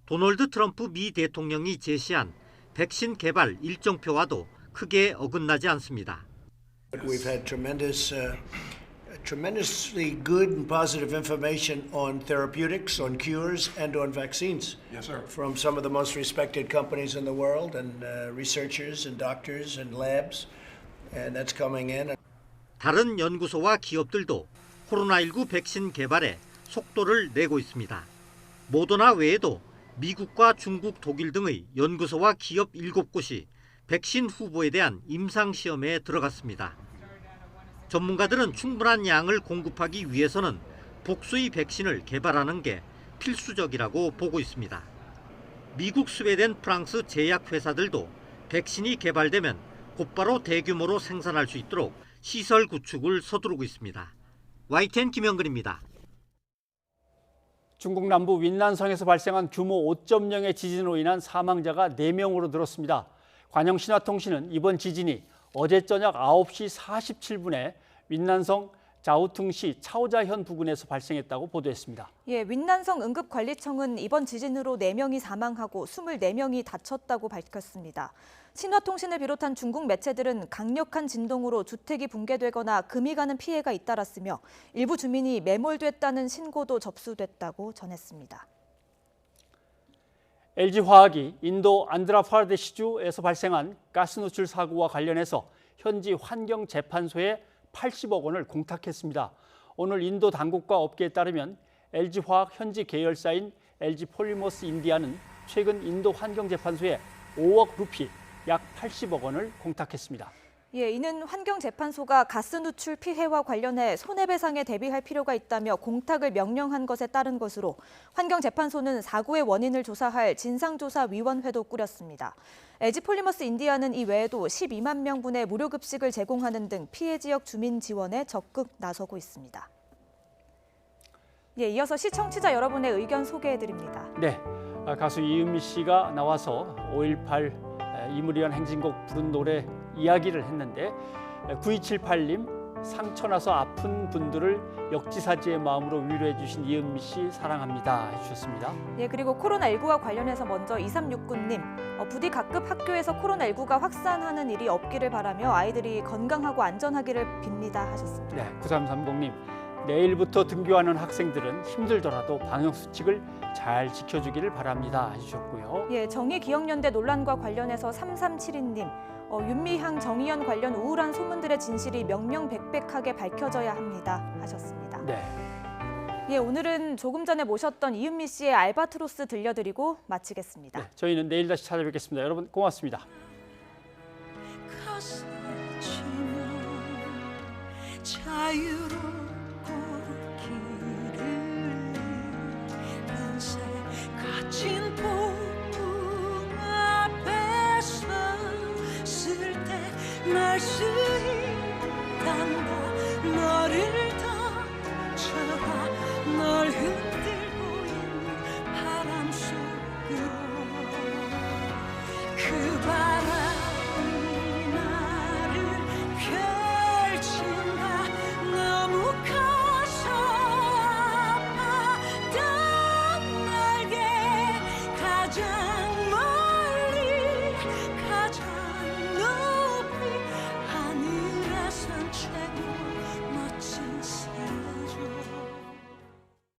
도널드 트럼프 미 대통령이 제시한 백신 개발 일정표와도 크게 어긋나지 않습니다. We've had tremendously good and positive information on therapeutics, on cures, and on vaccines. Yes, sir. From some of the most respected companies in the world, and researchers, and doctors, and labs, and that's coming in. 다른 연구소와 기업들도 코로나19 백신 개발에 속도를 내고 있습니다. 모더나 외에도 미국과 중국, 독일 등의 연구소와 기업 7곳이 백신 후보에 대한 임상시험에 들어갔습니다. 전문가들은 충분한 양을 공급하기 위해서는 복수의 백신을 개발하는 게 필수적이라고 보고 있습니다. 미국, 스웨덴, 프랑스 제약회사들도 백신이 개발되면 곧바로 대규모로 생산할 수 있도록 시설 구축을 서두르고 있습니다. YTN 김영근입니다. 중국 남부 윈난성에서 발생한 규모 5.0의 지진으로 인한 사망자가 4명으로 늘었습니다. 관영신화통신은 이번 지진이 어제 저녁 9시 47분에 윈난성 자오퉁시 차오자현 부근에서 발생했다고 보도했습니다. 예, 윈난성 응급관리청은 이번 지진으로 4명이 사망하고 24명이 다쳤다고 밝혔습니다. 신화통신을 비롯한 중국 매체들은 강력한 진동으로 주택이 붕괴되거나 금이 가는 피해가 잇따랐으며 일부 주민이 매몰됐다는 신고도 접수됐다고 전했습니다. LG화학이 인도 안드라파라데시주에서 발생한 가스 누출 사고와 관련해서 현지 환경재판소에 80억 원을 공탁했습니다. 오늘 인도 당국과 업계에 따르면 LG화학 현지 계열사인 LG폴리머스 인디아는 최근 인도 환경재판소에 5억 루피, 약 80억 원을 공탁했습니다. 예, 이는 환경재판소가 가스 누출 피해와 관련해 손해배상에 대비할 필요가 있다며 공탁을 명령한 것에 따른 것으로 환경재판소는 사고의 원인을 조사할 진상조사위원회도 꾸렸습니다. LG폴리머스 인디아는 이 외에도 12만 명분의 무료급식을 제공하는 등 피해 지역 주민 지원에 적극 나서고 있습니다. 예, 이어서 시청자 여러분의 의견 소개해드립니다. 네, 가수 이은미 씨가 나와서 5.18 이무리한 행진곡 부른 노래 이야기를 했는데 9278님 상처나서 아픈 분들을 역지사지의 마음으로 위로해 주신 이은미 씨 사랑합니다 해주셨습니다. 예, 그리고 코로나19와 관련해서 먼저 2369님 부디 각급 학교에서 코로나19가 확산하는 일이 없기를 바라며 아이들이 건강하고 안전하기를 빕니다 하셨습니다. 네, 9330님 내일부터 등교하는 학생들은 힘들더라도 방역수칙을 잘 지켜주기를 바랍니다 해주셨고요. 예, 정의기억연대 논란과 관련해서 3372님 윤미향, 정의연 관련 우울한 소문들의 진실이 명명백백하게 밝혀져야 합니다 하셨습니다. 네. 예, 오늘은 조금 전에 모셨던 이은미 씨의 알바트로스 들려드리고 마치겠습니다. 네, 저희는 내일 다시 찾아뵙겠습니다. 여러분 고맙습니다. 갇힌 폭풍 앞에서 쓸 때 말씀